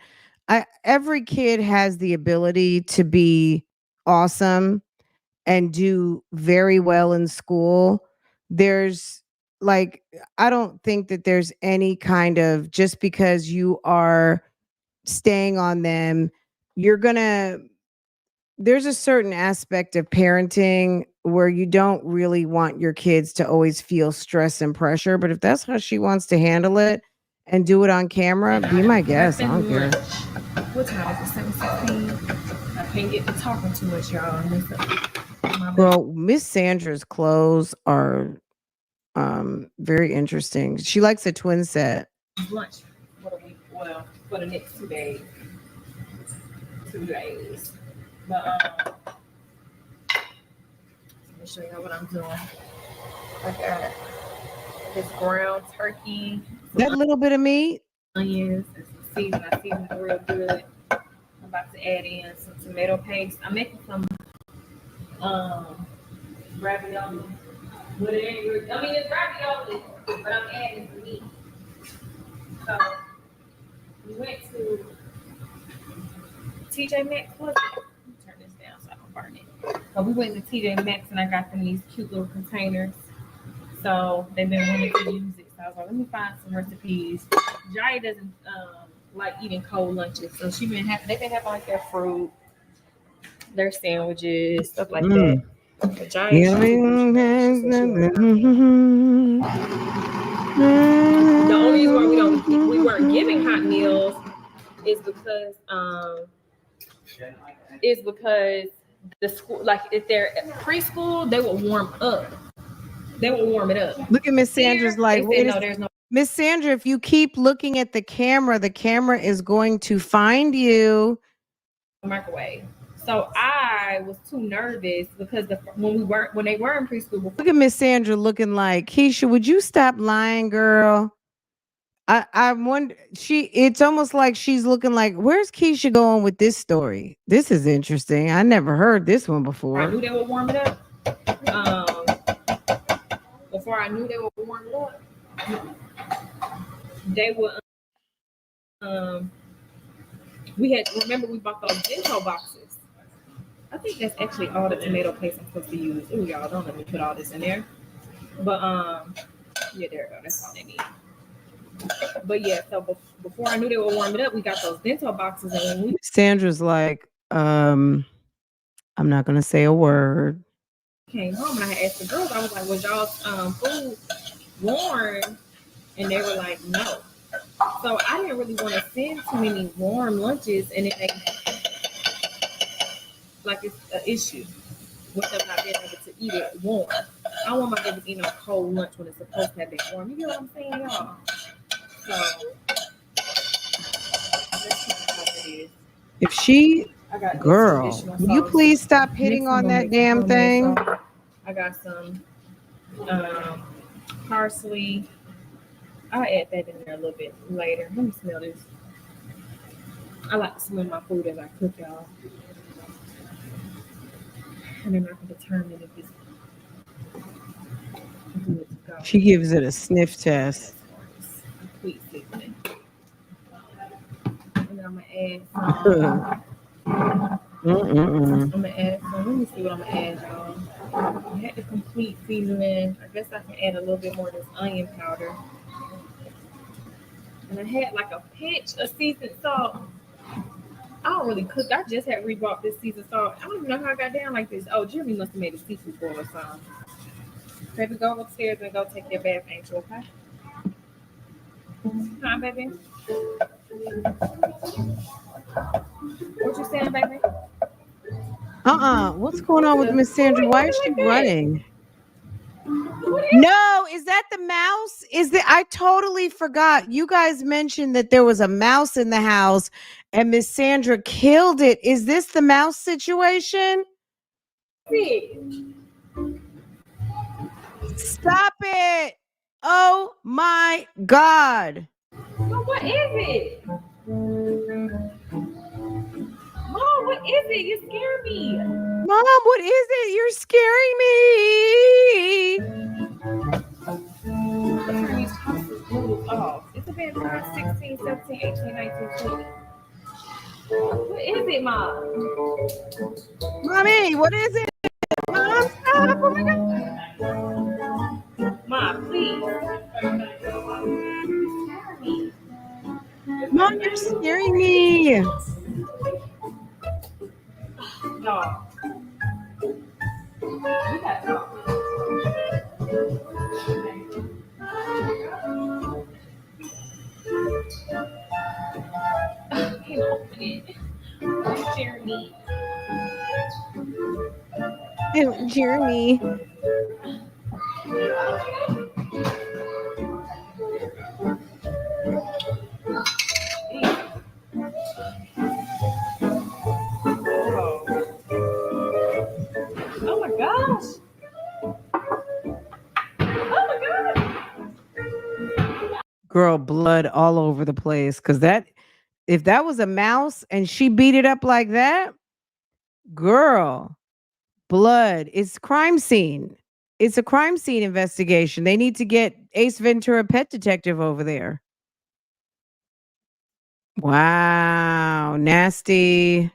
Every kid has the ability to be awesome and do very well in school. There's like, I don't think that there's any kind of just because you are staying on them, you're gonna there's a certain aspect of parenting where you don't really want your kids to always feel stress and pressure. But if that's how she wants to handle it and do it on camera, be my guest. I don't care. What time is it? 7:16. I can't get to talking too much, y'all. Well, Miss Sandra's clothes are very interesting. She likes a twin set. Lunch for the week. Well, for the next 2 days. 2 days. But let me show y'all what I'm doing. I got this ground turkey. That little bit of meat. Onions and some seasoning. I seasoned it real good. I'm about to add in some tomato paste. I'm making some ravioli. But it ain't really, I mean, it's ravioli, but I'm adding some meat. So we went to TJ Maxx. Was it? Let me turn this down so I don't burn it. So we went to TJ Maxx and I got them these cute little containers. So they've been wanting to use it. So I was like, let me find some recipes. Jaya doesn't like eating cold lunches, so they've been having like their fruit, their sandwiches, stuff like that. But Jaya, the only reason why we weren't giving hot meals is because the school, like if they're at preschool, they will warm up. They will warm it up. Look at Miss Sandra's like, wait, no, there's no. Miss Sandra, if you keep looking at the camera is going to find you. Microwave. So I was too nervous because when they were in preschool. Look at Miss Sandra looking like, Keesha, would you stop lying, girl? I wonder, it's almost like she's looking like, where's Keesha going with this story? This is interesting. I never heard this one before. I knew they would warm it up. Before I knew they would warm it up, they would. We bought those bento boxes. I think that's actually all the tomato paste I'm supposed to use. Ooh, y'all, don't let me put all this in there. But yeah, there we go. That's all they need. But yeah, so before I knew they would warm it up, we got those bento boxes, and when Sandra's like, I'm not gonna say a word. Came home and I had asked the girls, I was like, was y'all's food warm? And they were like, no. So I didn't really want to send too many warm lunches, and it makes like it's an issue with them not being able to eat it warm. I don't want my baby eating a cold lunch when it's supposed to have been warm. You know what I'm saying, y'all? So if she, girl, will you please stop hitting on that damn thing? So I got some parsley. I'll add that in there a little bit later. Let me smell this. I like to smell my food as I cook, y'all. And then I can determine if it's good to go. She gives it a sniff test. Complete seasoning. And then I'm gonna add some. I'm gonna add some. Let me see what I'm gonna add, y'all. I had the complete seasoning. I guess I can add a little bit more of this onion powder. And I had like a pinch of seasoned salt. I don't really cook. I just had rebought this seasoned salt. I don't even know how I got down like this. Oh, Jimmy must have made a seafood boil or something. Baby, go upstairs and go take your bath, ain't you, okay? Hi, baby. What you saying, baby? What's going on with Miss Sandra? Why is she running? No, is that the mouse? I totally forgot. You guys mentioned that there was a mouse in the house, And Miss Sandra killed it. Is this the mouse situation? Stop it. Oh my God. What is it? Mom, what is it? You scare me. Mom, what is it? You're scaring me. It's a been 16, 17, 18, 19, 20. What is it, Mom? Mommy, what is it? Mom, stop. Oh my God. Mom, please. Mom, you're scaring me. No. Jeremy. Jeremy. Oh my gosh. Oh my God. Girl, blood all over the place. Cause if that was a mouse and she beat it up like that, girl, blood. It's crime scene. It's a crime scene investigation. They need to get Ace Ventura pet detective over there. Wow. Nasty.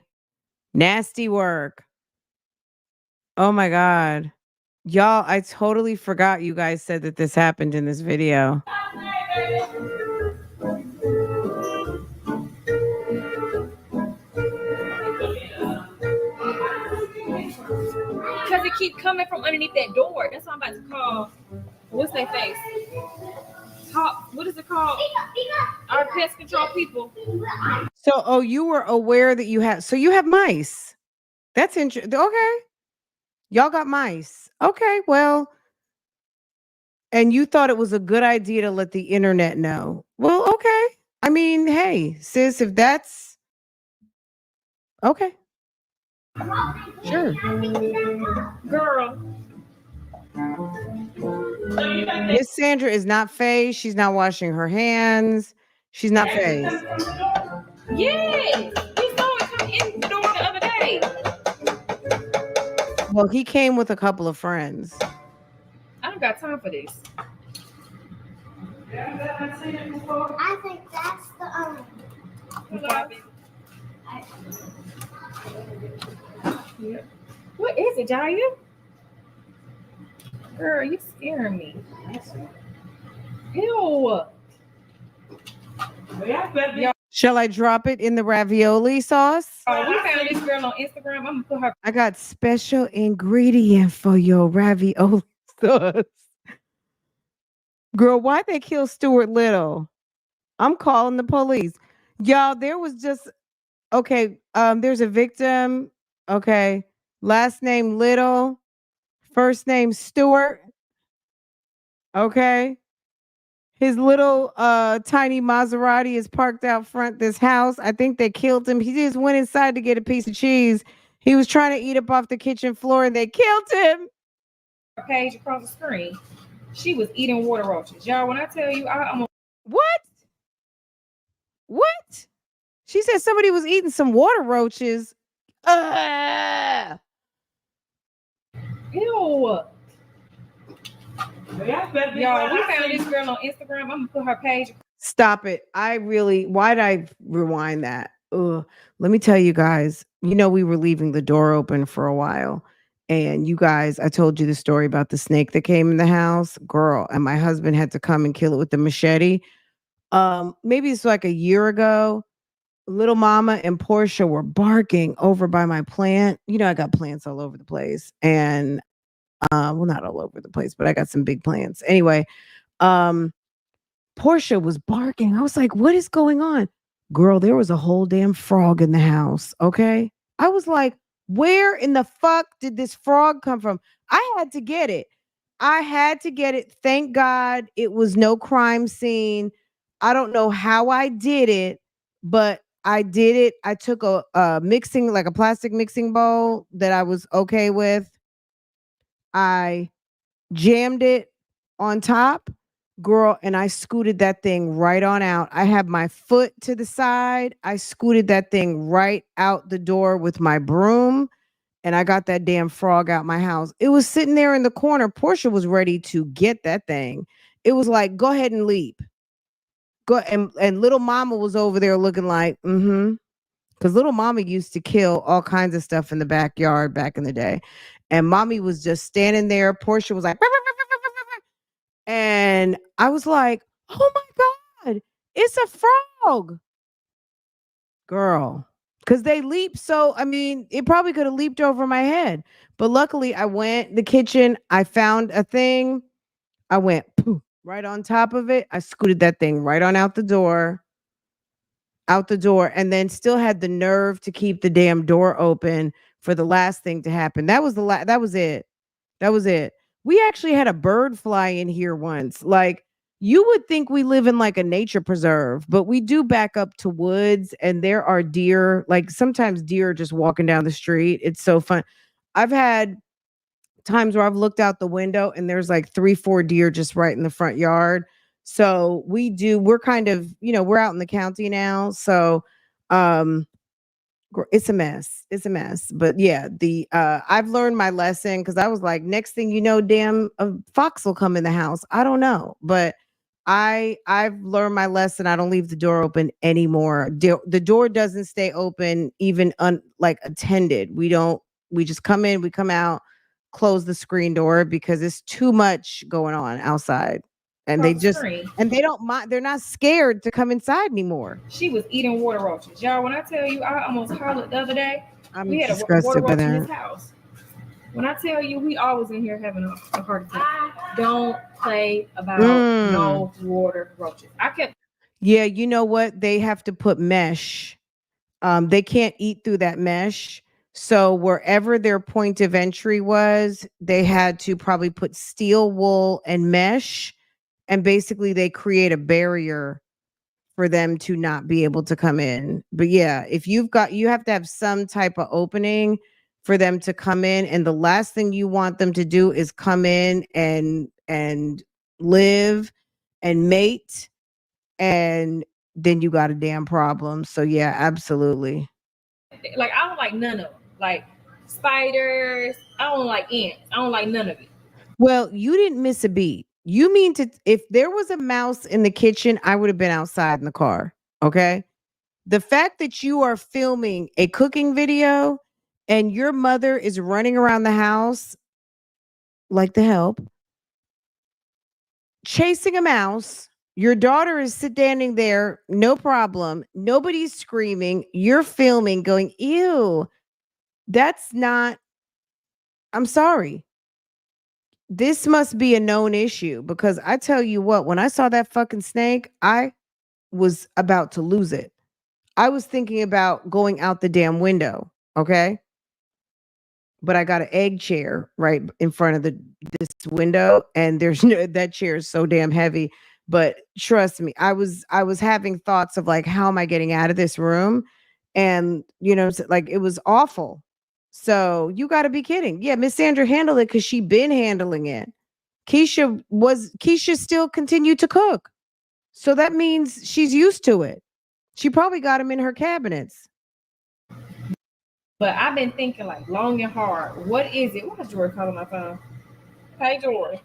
Nasty work. Oh my God. Y'all, I totally forgot you guys said that this happened in this video. Because it keep coming from underneath that door. That's what I'm about to call. What's that face? What is it called? Our pest control people. So, you were aware that you have mice. That's interesting. Okay. Y'all got mice. Okay, well, and you thought it was a good idea to let the internet know. Well, okay. I mean, hey, sis, if that's okay. Sure. Girl. Miss Sandra is not phased. She's not washing her hands. She's not phased. Yes. We saw it come in the door the other day. Well, he came with a couple of friends. I don't got time for this. I think that's the What is it, Jaya? Girl, you scaring me. Ew. Shall I drop it in the ravioli sauce? We found this girl on Instagram. I'm gonna put her. I got special ingredient for your ravioli sauce. Girl, why'd they kill Stuart Little? I'm calling the police. Y'all, there was just there's a victim. Okay. Last name Little, first name Stewart. Okay. His little tiny Maserati is parked out front this house. I think they killed him. He just went inside to get a piece of cheese. He was trying to eat up off the kitchen floor and they killed him. Page across the screen. She was eating water roaches. Y'all, when I tell you, I almost. What? What? She said somebody was eating some water roaches. Ew. Y'all, we found this girl on Instagram. I'm gonna put her page. Stop it. Why'd I rewind that? Ugh. Let me tell you guys, we were leaving the door open for a while. And you guys, I told you the story about the snake that came in the house. Girl, and my husband had to come and kill it with the machete. Maybe it's like a year ago. Little Mama and Portia were barking over by my plant. I got plants all over the place. And well, not all over the place, but I got some big plants. Anyway, Portia was barking. I was like, what is going on? Girl, there was a whole damn frog in the house. Okay. I was like, where in the fuck did this frog come from? I had to get it. Thank God it was no crime scene. I don't know how I did it, but I did it. I took a mixing, like a plastic mixing bowl that I was okay with. I jammed it on top, girl, and I scooted that thing right on out. I had my foot to the side. I scooted that thing right out the door with my broom, and I got that damn frog out my house. It was sitting there in the corner. Portia was ready to get that thing. It was like, go ahead and leap. Go and little mama was over there looking like, mm-hmm. Because little mama used to kill all kinds of stuff in the backyard back in the day. And mommy was just standing there. Portia was like, and I was like, oh my God, it's a frog. Girl. Because they leap. So, I mean, it probably could have leaped over my head. But luckily, I went the kitchen. I found a thing. I went poof, right on top of it. I scooted that thing right on out the door, and then still had the nerve to keep the damn door open for the last thing to happen. That was that was it. That was it. We actually had a bird fly in here once. Like, you would think we live in like a nature preserve, but we do back up to woods, and there are deer. Like, sometimes deer are just walking down the street. It's so fun. I've had times where I've looked out the window and there's like 3, 4 deer just right in the front yard. So we're kind of, we're out in the county now. So um it's a mess. It's a mess. But yeah, I've learned my lesson, because I was like, next thing you know, damn, a fox will come in the house. I don't know. But I've learned my lesson. I don't leave the door open anymore. The door doesn't stay open even like attended. We just come in, we come out, close the screen door, because it's too much going on outside. And they don't mind. They're not scared to come inside anymore. She was eating water roaches. Y'all, when I tell you I almost hollered the other day, I'm we had a disgusted water by roach in that. his house. When I tell you, we always in here having a heart attack. Don't play about no water roaches. Yeah, you know what? They have to put mesh. They can't eat through that mesh. So wherever their point of entry was, they had to probably put steel wool and mesh, and basically they create a barrier for them to not be able to come in. But yeah, if you have to have some type of opening for them to come in, and the last thing you want them to do is come in and live and mate, and then you got a damn problem. So yeah, absolutely. Like, I don't like none of them. Like spiders, I don't like ants. I don't like none of it. Well, you didn't miss a beat. You mean if there was a mouse in the kitchen, I would have been outside in the car. Okay. The fact that you are filming a cooking video and your mother is running around the house like the help, chasing a mouse, your daughter is standing there, no problem. Nobody's screaming. You're filming, going, ew, that's not, I'm sorry. This must be a known issue, because I tell you what, when I saw that fucking snake, I was about to lose it. I was thinking about going out the damn window. Okay. But I got an egg chair right in front of this window, and there's no, that chair is so damn heavy. But trust me, I was having thoughts of like, how am I getting out of this room? And like, it was awful. So you got to be kidding. Yeah, Miss Sandra handled it because she been handling it. Keesha still continued to cook. So that means she's used to it. She probably got them in her cabinets. But I've been thinking like long and hard. What is it? Why is George calling my phone? Hey, George.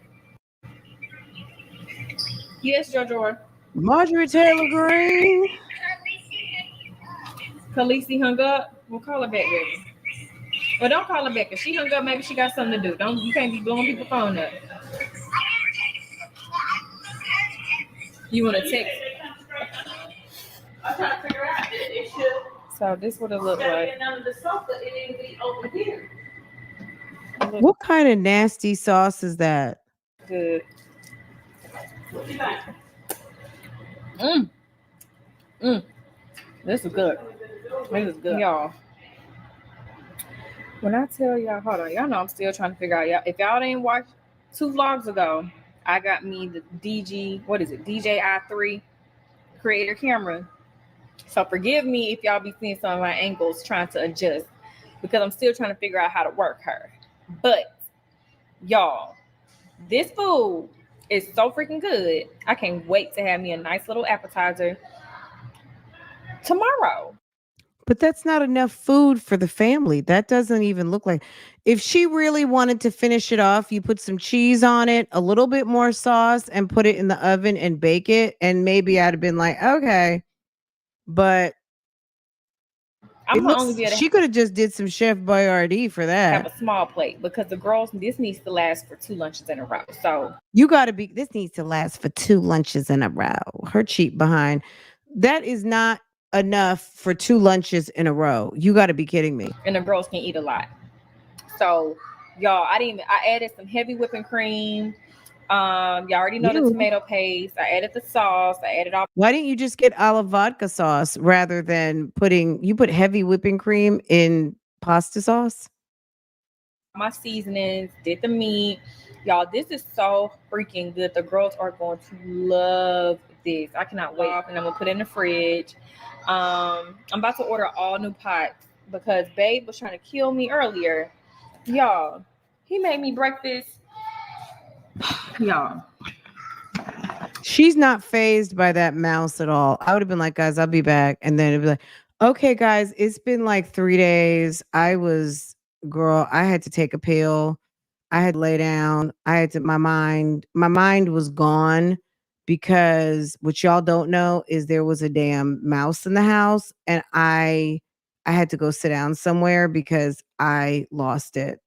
Yes, George. Marjorie Taylor Greene. Khaleesi hung up. We'll call her back, baby. But don't call her back. If she hung up, maybe she got something to do. You can't be blowing people's phone up. You want to text? I'm trying to figure out it should. So this would have looked like. What kind of nasty sauce is that? Good. This is good. This is good, y'all. When I tell y'all, hold on, y'all know I'm still trying to figure out. Y'all, if y'all didn't watch 2 vlogs ago, I got me the DJI 3 creator camera. So forgive me if y'all be seeing some of my angles trying to adjust because I'm still trying to figure out how to work her. But y'all, this food is so freaking good. I can't wait to have me a nice little appetizer tomorrow. But that's not enough food for the family. That doesn't even look like. If she really wanted to finish it off, you put some cheese on it, a little bit more sauce, and put it in the oven and bake it. And maybe I'd have been like, okay. But I'm gonna only be able to she could have just did some Chef Boyardee for have that. a small plate because the girls, this needs to last for 2 lunches in a row. So You got to be. This needs to last for 2 lunches in a row. Her cheap behind. That is not enough for 2 lunches in a row. You got to be kidding me. and the girls can eat a lot. So y'all, I added some heavy whipping cream. Y'all already know the tomato paste. I added the sauce. I added all. Why didn't you just get olive vodka sauce rather than you put heavy whipping cream in pasta sauce? My seasonings, did the meat. Y'all, this is so freaking good. The girls are going to love this. I cannot wait. And I'm gonna put it in the fridge. I'm about to order all new pots because Babe was trying to kill me earlier. Y'all, he made me breakfast. Y'all, She's not phased by that mouse at all. I would have been like, guys, I'll be back. And then it'd be like, okay, guys, it's been like 3 days. I had to take a pill. I had to lay down. My mind was gone because what y'all don't know is there was a damn mouse in the house and I had to go sit down somewhere because I lost it.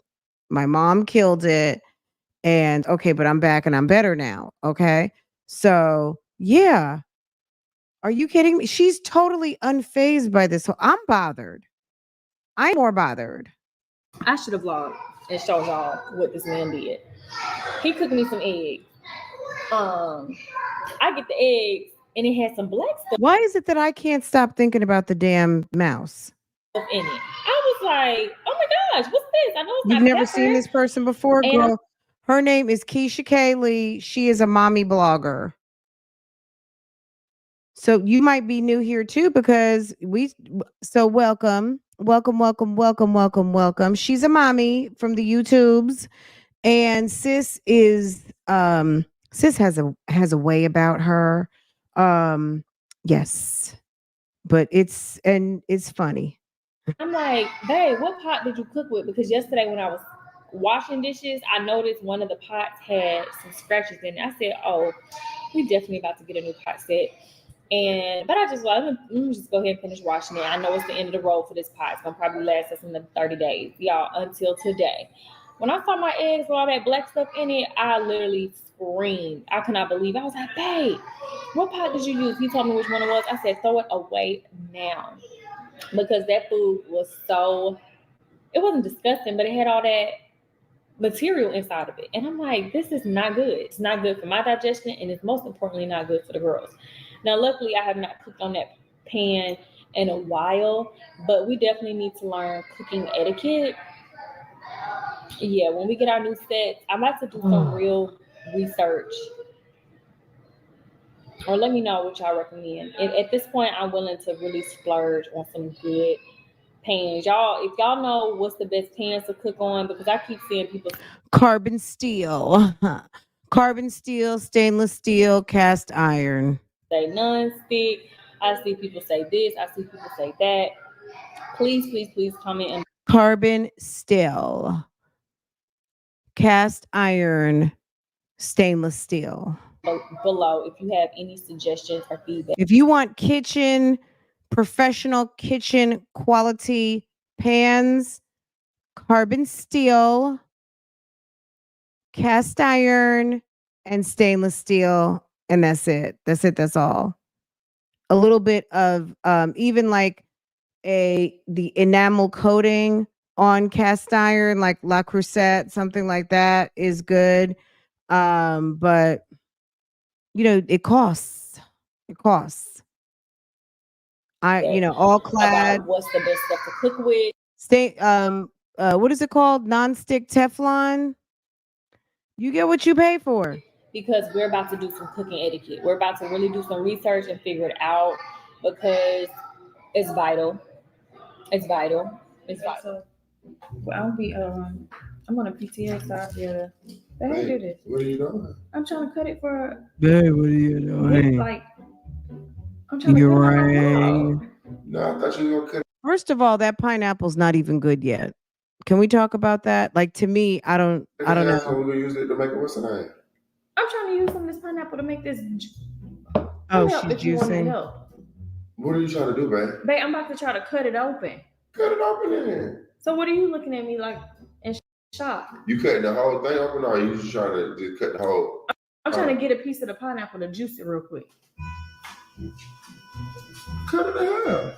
My mom killed it. And okay, but I'm back and I'm better now. Okay. So yeah. Are you kidding me? She's totally unfazed by this. I'm bothered. I'm more bothered. I should have vlogged and showed y'all what this man did. He cooked me some eggs. I get the eggs and it has some black stuff. Why is it that I can't stop thinking about the damn mouse In it? I was like, oh my gosh, what's this? I know it's You've not never pepper. seen this person before, And girl. Her name is Keesha Kaylee. She is a mommy blogger. So you might be new here too because welcome. Welcome. She's a mommy from the YouTubes and sis has a way about her. Yes. But it's funny. I'm like, babe, what pot did you cook with? Because yesterday when I was washing dishes, I noticed one of the pots had some scratches in it. I said, oh, we definitely about to get a new pot set. But I just let me just go ahead and finish washing it. I know it's the end of the road for this pot. It's gonna probably last us another 30 days, y'all, until today. When I saw my eggs with all that black stuff in it, I literally screamed. I could not believe it. I was like, babe, what pot did you use? He told me which one it was. I said, throw it away now. Because that food was it wasn't disgusting, but it had all that material inside of it. And I'm like, this is not good. It's not good for my digestion, and it's most importantly not good for the girls. Now, luckily, I have not cooked on that pan in a while, but we definitely need to learn cooking etiquette. Yeah, when we get our new sets, I'm about to do some real research. Or let me know what y'all recommend. And at this point, I'm willing to really splurge on some good pans. Y'all, if y'all know what's the best pans to cook on, because I keep seeing people carbon steel, stainless steel, cast iron. Say non-stick. I see people say this. I see people say that. Please comment and carbon steel, cast iron, stainless steel. Below if you have any suggestions or feedback. If you want professional kitchen quality pans, carbon steel, cast iron, and stainless steel, and that's it. That's all. A little bit of even like the enamel coating on cast iron, like La Crusette, something like that is good. But it costs. It costs. All clad. What's the best stuff to cook with? What is it called? Non-stick Teflon. You get what you pay for. Because we're about to do some cooking etiquette. We're about to really do some research and figure it out. because it's vital. It's vital. It's vital. Well, I'll be I'm on a PTS, so I'll be able to do this. What are you doing? I'm trying to cut it for Babe, what are you doing? like I'm trying You're to cut right. my vlog. No, I thought you were gonna cut. First of all, that pineapple's not even good yet. Can we talk about that? Like to me, I don't So know. we're gonna use it to make it what's the name? I'm trying to use some of this pineapple to make this. Oh, help she's if you want me to juicing. help. What are you trying to do, babe? Babe, I'm about to try to cut it open. Cut it open then. So what are you looking at me like in shock? You cutting the whole thing open, or you just trying to just cut the whole? I'm trying to get a piece of the pineapple to juice it real quick. Cut it in half.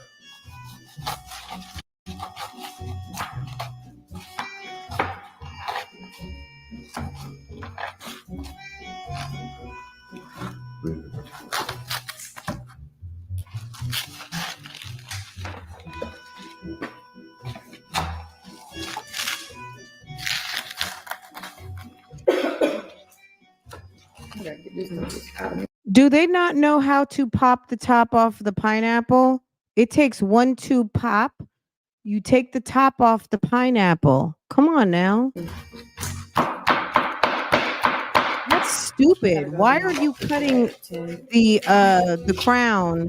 Do they not know how to pop the top off the pineapple? It takes 1-2 pop. You take the top off the pineapple. Come on now. That's stupid. Why are you cutting the crown?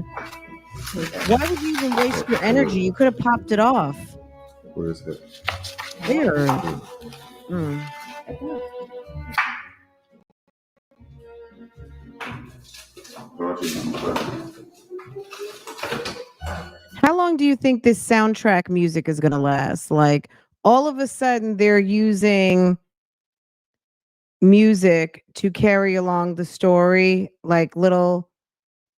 Why would you even waste your energy? You could have popped it off. Where is it? There. Mm. How long do you think this soundtrack music is going to last? Like all of a sudden they're using music to carry along the story, like little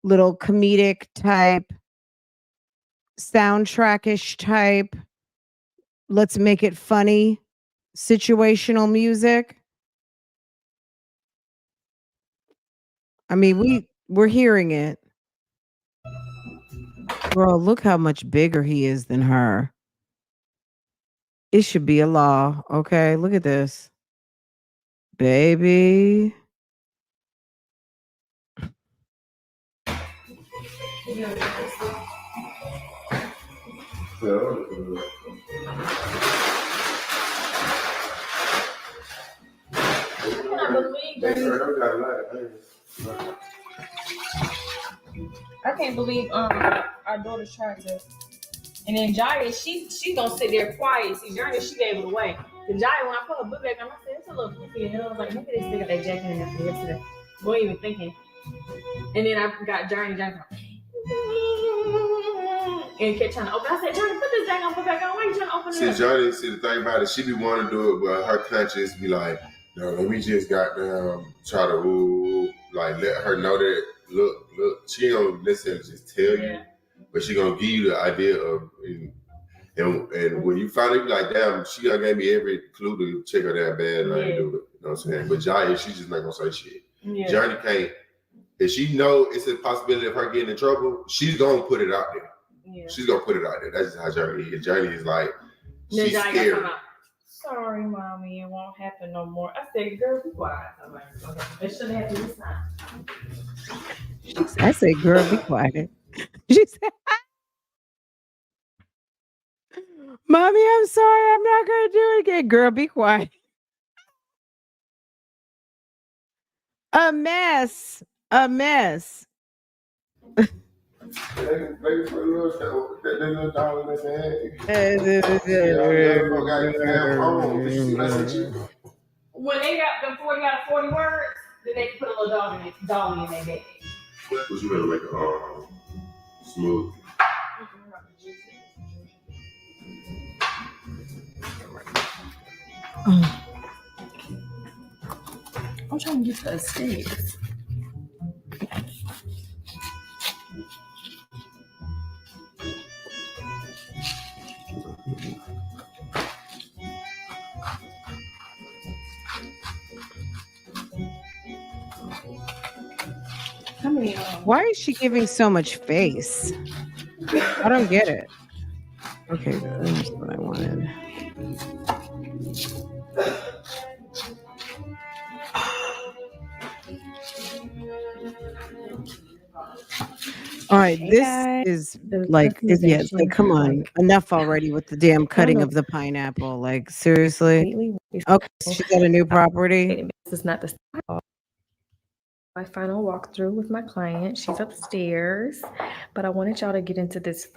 comedic type, soundtrackish type, let's make it funny, situational music. I mean, we're hearing it. Bro, look how much bigger he is than her. It should be a law. Okay, look at this. Baby. I can't believe our daughter's trying to, and then Jaya, she gonna sit there quiet. See, Journey, she gave it away. The Jaya, when I put her book back on, I said it's a little goofy, and I was like, maybe they still got that jacket in there from yesterday. Wasn't even thinking. And then I got Journey and kept trying to open. I said, Journey, put this jacket on, put back on. Why you trying to open it? See, Johnny, the thing about it, she be wanting to do it, but her conscience be like, no, let me just goddamn try to like let her know that look, she don't necessarily just tell you, but she gonna give you the idea of and when you finally be like, damn, she done gave me every clue to check her that bad and I ain't do it. You know what I'm saying? But Jaya, she's just not gonna say shit. Yeah. Journey can't. If she know it's a possibility of her getting in trouble, she's gonna put it out there. Yeah. She's gonna put it out there. That's just how Journey is. Journey is like, she's scared. Sorry, mommy, it won't happen no more. I said, girl, be quiet. I'm like, okay, it shouldn't happen this time. I said, girl, be quiet. She said, mommy, I'm sorry. I'm not going to do it again. Girl, be quiet. A mess. A mess. When they got them 40 out of 40 words, then they can put a little dog in their bag. But you better make it smooth. I'm trying to get to a steak. Why is she giving so much face? I don't get it. Okay, that's what I wanted. All right, Hey this guys, is the like, yeah, it's like, customization, come on, like enough already with the damn I don't cutting know, of the pineapple. Like, seriously? completely. Okay, she's at a new property. This is not the style. My final walkthrough with my client. She's upstairs, but I wanted y'all to get into this.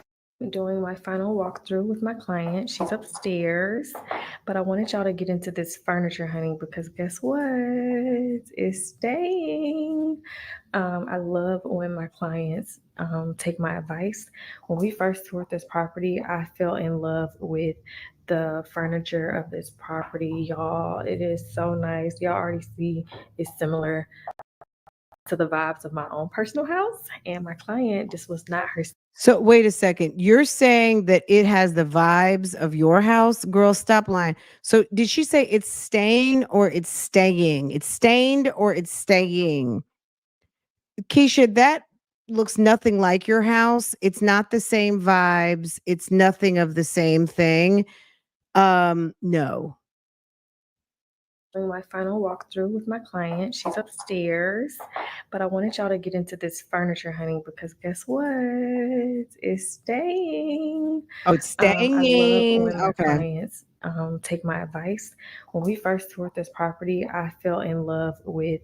Doing my final walkthrough with my client. She's upstairs, but I wanted y'all to get into this furniture hunting because guess what? It's staying. I love when my clients take my advice. When we first toured this property, I fell in love with the furniture of this property, y'all. It is so nice. Y'all already see it's similar to the vibes of my own personal house, and my client, this was not her. So wait a second. You're saying that it has the vibes of your house? Girl, stop lying. So did she say it's staying or it's staying? It's stained or it's staying? Keesha, that looks nothing like your house. It's not the same vibes. It's nothing of the same thing. No. Doing my final walkthrough with my client. She's upstairs, but I wanted y'all to get into this furniture hunting because guess what? It's staying. Oh, it's I love staying. when my Okay. clients take my advice. When we first toured this property, I fell in love with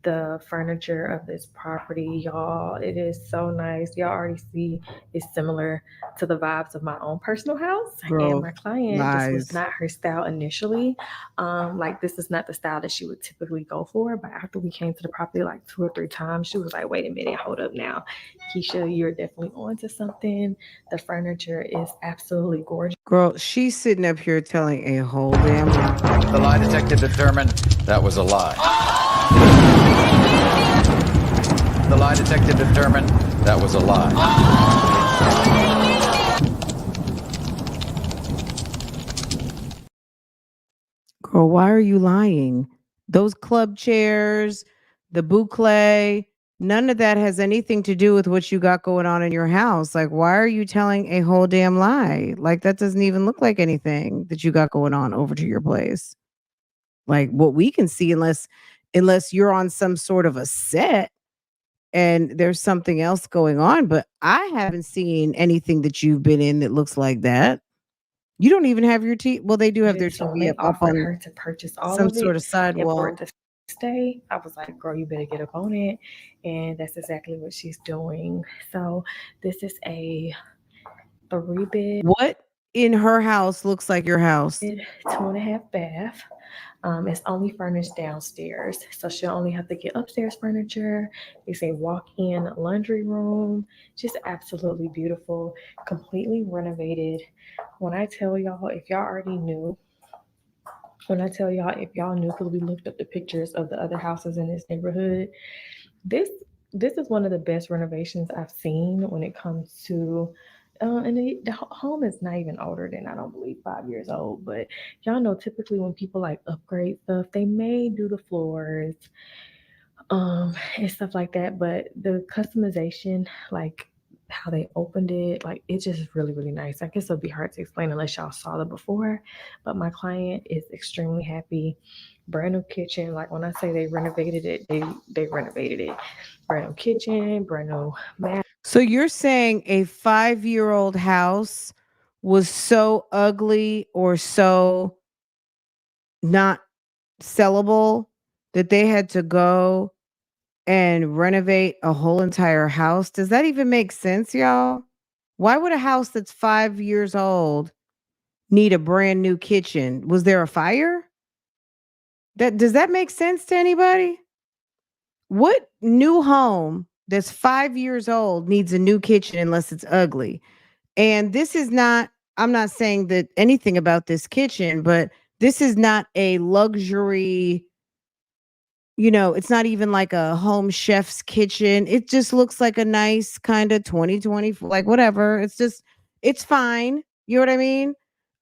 the furniture of this property, y'all. It is so nice. Y'all already see it's similar to the vibes of my own personal house. Girl, And my client, this was lies. not her style initially. Like this is not the style that she would typically go for. But after we came to the property like 2 or 3 times, she was like, wait a minute, hold up now. Keesha, you're definitely onto something. The furniture is absolutely gorgeous. Girl, she's sitting up here telling a whole damn lie. The lie detector determined that was a lie. The lie detector determined that was a lie. Girl, why are you lying? Those club chairs, the boucle, none of that has anything to do with what you got going on in your house. Like, why are you telling a whole damn lie? Like, that doesn't even look like anything that you got going on over to your place. Like, what we can see, unless you're on some sort of a set and there's something else going on, but I haven't seen anything that you've been in that looks like that. You don't even have your TV. Well, they do have their So when TV they up offered on her to purchase all some of sort it of side and for wall. it to stay, I was like, girl, you better get up on it. And that's exactly what she's doing. So this is a 3-bed, What in her house looks like your house? 2.5 bath. It's only furnished downstairs, so she'll only have to get upstairs furniture. It's a walk-in laundry room, just absolutely beautiful, completely renovated. When I tell y'all, if y'all already knew, when I tell y'all, if y'all knew, because we looked up the pictures of the other houses in this neighborhood, this this is one of the best renovations I've seen when it comes to and the home is not even older than I don't believe 5 years old. But y'all know typically when people like upgrade stuff, they may do the floors, and stuff like that. But the customization, like how they opened it, like it's just really, really nice. I guess it'll be hard to explain unless y'all saw it before. But my client is extremely happy. Brand new kitchen. Like when I say they renovated it, they renovated it. Brand new kitchen, brand new bath. So you're saying a 5-year-old house was so ugly or so not sellable that they had to go and renovate a whole entire house? Does that even make sense, y'all? Why would a house that's 5 years old need a brand new kitchen? Was there a fire? Does that make sense to anybody? What new home that's 5 years old needs a new kitchen unless it's ugly? And this is not, I'm not saying that anything about this kitchen, but this is not a luxury, it's not even like a home chef's kitchen. It just looks like a nice kind of 2020, like whatever. It's fine. You know what I mean?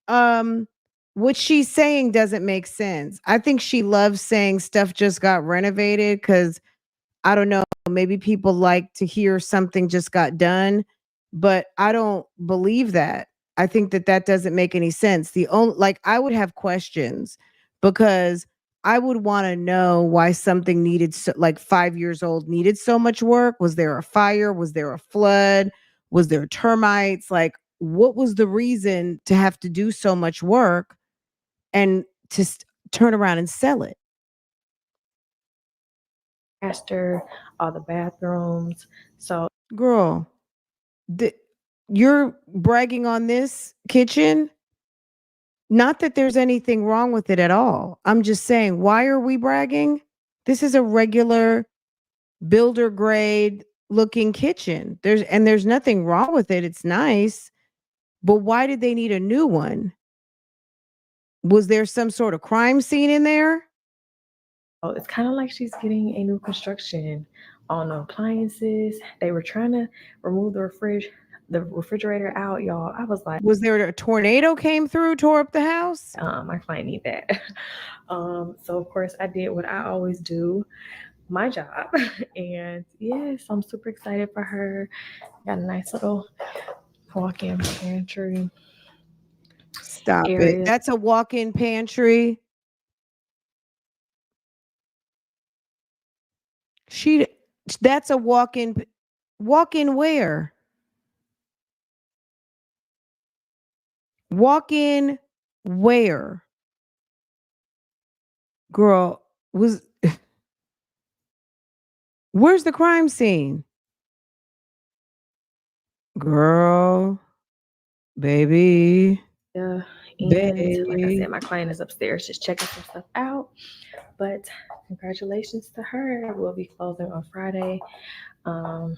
Um, what she's saying doesn't make sense. I think she loves saying stuff just got renovated because I don't know, maybe people like to hear something just got done, but I don't believe that. I think that doesn't make any sense. The only, like, I would have questions because I would want to know why something needed like 5 years old needed so much work. Was there a fire? Was there a flood? Was there termites? Like, what was the reason to have to do so much work and to turn around and sell it? Master all the bathrooms. So Girl, you're bragging on this kitchen. Not that there's anything wrong with it at all. I'm just saying, why are we bragging? This is a regular builder grade looking kitchen. There's nothing wrong with it. It's nice. But why did they need a new one? Was there some sort of crime scene in there? oh, it's kind of like she's getting a new construction on appliances. They were trying to remove the refrigerator out, y'all. I was like, Was there a tornado came through, tore up the house? my client need that. So of course I did what I always do, my job. And yes, I'm super excited for her. Got a nice little walk-in pantry. Stop area. it. That's a walk-in pantry. That's a walk-in where? Walk-in where? Girl, where's the crime scene? Girl, baby. Yeah. And like I Baby. said, my client is upstairs just checking some stuff out. But congratulations to her. We'll be closing on Friday. And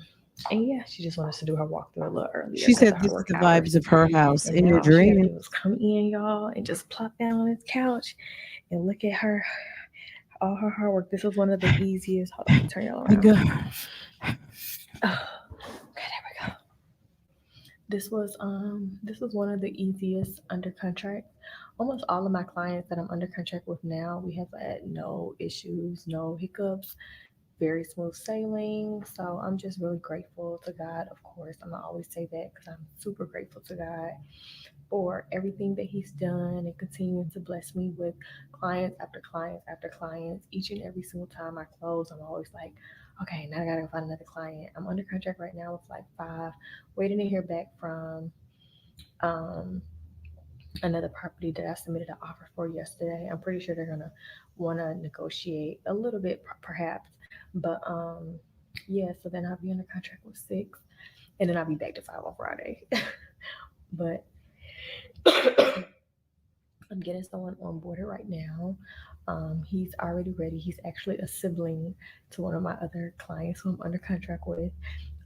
yeah, she just wanted us to do her walkthrough a little earlier. She said this is the vibes of her house in your All she gotta dream. do is come in, y'all, and just plop down on this couch and look at her, all her hard work. This was one of the easiest. Hold on, turn y'all around. Oh, okay, there we go. This was one of the easiest under contract. Almost all of my clients that I'm under contract with now, we have had no issues, no hiccups, very smooth sailing. So I'm just really grateful to God. Of course, I'm gonna always say that because I'm super grateful to God for everything that He's done and continuing to bless me with clients after clients after clients. Each and every single time I close, I'm always like, okay, now I gotta find another client. I'm under contract right now with like 5, waiting to hear back from another property that I submitted an offer for yesterday. I'm pretty sure they're gonna want to negotiate a little bit, perhaps. But yeah, so then I'll be under contract with 6, and then I'll be back to 5 on Friday. But I'm getting someone on board right now. He's already ready. He's actually a sibling to one of my other clients who I'm under contract with.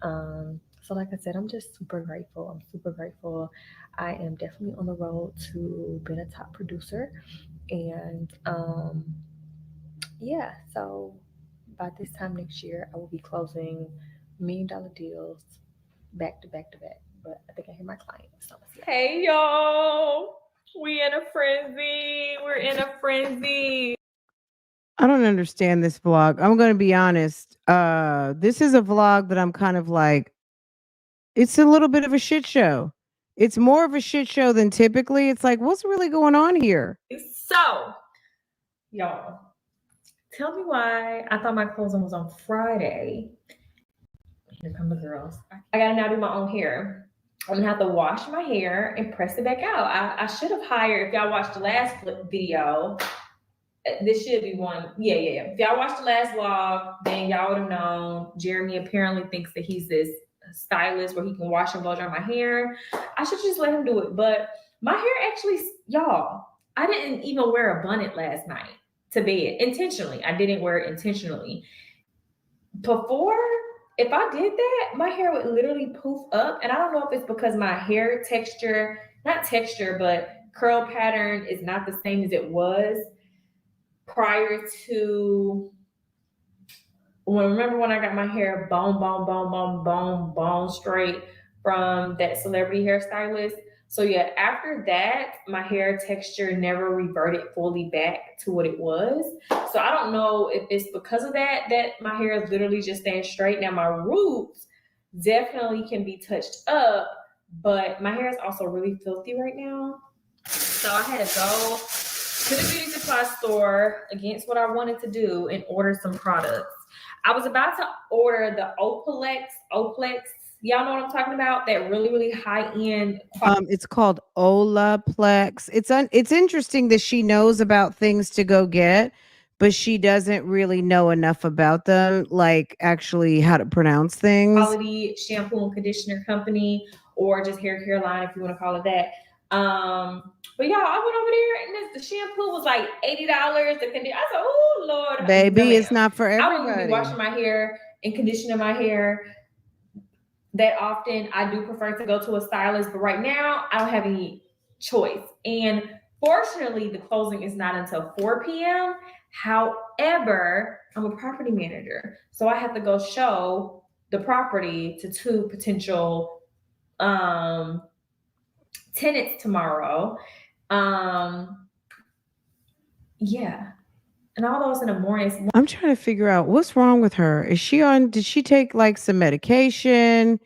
So like I said, I'm just super grateful. I'm super grateful. I am definitely on the road to being a top producer. And yeah, so by this time next year, I will be closing $1 million deals back to back to back. But I think I hear my client. So hey y'all, we in a frenzy. We're in a frenzy. I don't understand this vlog. I'm going to be honest. This is a vlog that I'm kind of like, it's a little bit of a shit show. It's more of a shit show than typically. It's like, what's really going on here? So, y'all, tell me why I thought my closing was on Friday. Here come the girls. I gotta now do my own hair. I'm gonna have to wash my hair and press it back out. I should have hired, if y'all watched the last video, this should be one. Yeah. If y'all watched the last vlog, then y'all would have known Jeremy apparently thinks that he's this stylist where he can wash and blow dry my hair. I should just let him do it. But my hair actually, y'all, I didn't even wear a bonnet last night to bed intentionally. I didn't wear it intentionally. Before, if I did that, my hair would literally poof up. And I don't know if it's because my hair texture, not texture, but curl pattern is not the same as it was prior to remember when I got my hair bone straight from that celebrity hairstylist. So yeah, after that, my hair texture never reverted fully back to what it was. So I don't know if it's because of that my hair is literally just staying straight. Now my roots definitely can be touched up, but my hair is also really filthy right now. So I had to go to the beauty supply store against what I wanted to do and order some products. I was about to order the Oplex. Y'all know what I'm talking about? That really, really high end. It's called Olaplex. It's interesting that she knows about things to go get, but she doesn't really know enough about them, like actually how to pronounce things. Quality shampoo and conditioner company, or just hair line if you want to call it that. But y'all, I went over there and the shampoo was like $80. The conditioner, I said, "Oh Lord, Baby, no, it's not for I everybody." wouldn't be washing my hair and conditioning my hair that often. I do prefer to go to a stylist, but right now I don't have any choice. And fortunately, the closing is not until 4 p.m. However, I'm a property manager, so I have to go show the property to 2 potential tenants tomorrow. Yeah. And all those in the mornings. I'm trying to figure out what's wrong with her. Did she take like some medication?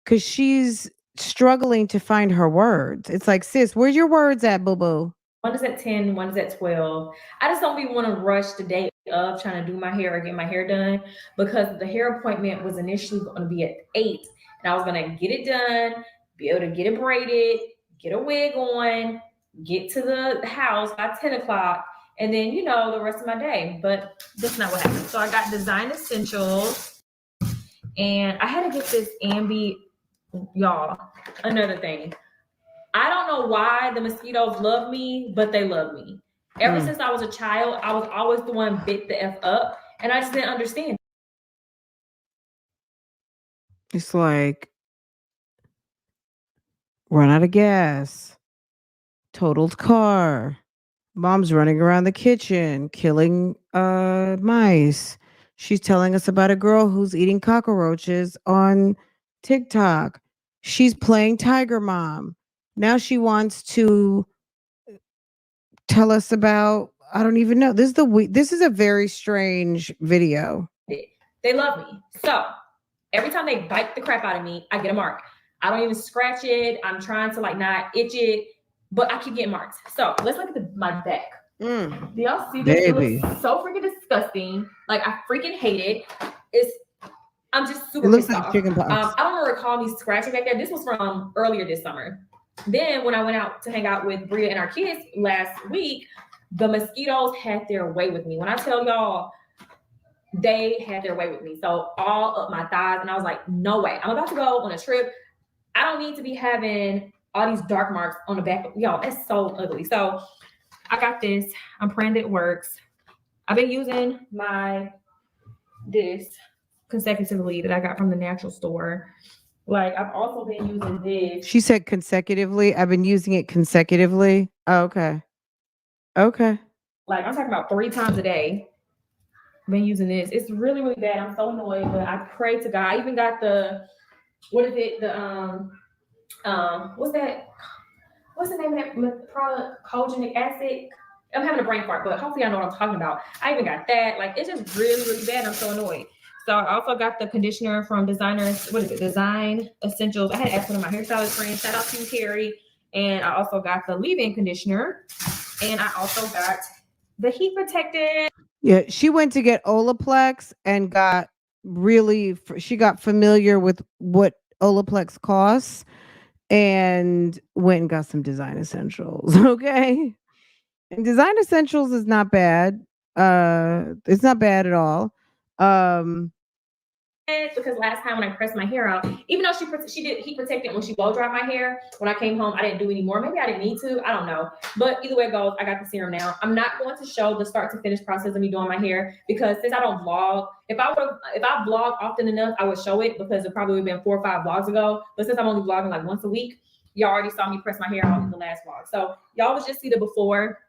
Because she's struggling to find her words. It's like, sis, where's your words at, boo boo? One is at 10, one is at 12. I just don't even want to rush the day of trying to do my hair or get my hair done, because the hair appointment was initially going to be at 8. And I was going to get it done, be able to get it braided, get a wig on, get to the house by 10 o'clock, and then, the rest of my day. But that's not what happened. So I got Design Essentials, and I had to get this Ambi, y'all. Another thing. I don't know why the mosquitoes love me, but they love me. Ever since I was a child, I was always the one bit the F up, and I just didn't understand. It's like, run out of gas, totaled car, mom's running around the kitchen, killing mice. She's telling us about a girl who's eating cockroaches on TikTok. She's playing Tiger Mom. Now she wants to tell us about, I don't even know. This is a very strange video. They love me. So every time they bite the crap out of me, I get a mark. I don't even scratch it. I'm trying to not itch it, but I keep getting marks. So let's look at my back. Do y'all see this? Baby. It looks so freaking disgusting. Like, I freaking hate it. I'm just super It looks pissed like off. chicken pox. I don't recall me scratching back there. This was from earlier this summer. Then when I went out to hang out with Bria and our kids last week, the mosquitoes had their way with me. When I tell y'all, they had their way with me. So all up my thighs, and I was like, no way. I'm about to go on a trip. I don't need to be having all these dark marks on the back. Y'all, that's so ugly. So I got this. I'm praying that it works. I've been using this consecutively that I got from the natural store. Like, I've also been using this. She said consecutively. I've been using it consecutively. Oh, okay. Okay. Like, I'm talking about 3 times a day. Been using this. It's really, really bad. I'm so annoyed, but I pray to God. I even got what is it? What's that? What's the name of that product? Cogenic acid. I'm having a brain fart, but hopefully I know what I'm talking about. I even got that. Like, it's just really, really bad. I'm so annoyed. So I also got the conditioner from Design Essentials. I had to ask one of my hairstylist friends. Shout out to you, Carrie. And I also got the leave-in conditioner. And I also got the heat protectant. Yeah, she went to get Olaplex and she got familiar with what Olaplex costs and went and got some Design Essentials. Okay. And Design Essentials is not bad. It's not bad at all. Because last time when I pressed my hair out, even though she did heat protectant when she blow dried my hair, when I came home, I didn't do any more. Maybe I didn't need to. I don't know. But either way it goes, I got the serum now. I'm not going to show the start to finish process of me doing my hair, because since I don't vlog, if I vlog often enough, I would show it, because it probably would have been 4 or 5 vlogs ago. But since I'm only vlogging like once a week, y'all already saw me press my hair out in the last vlog. So y'all would just see the before.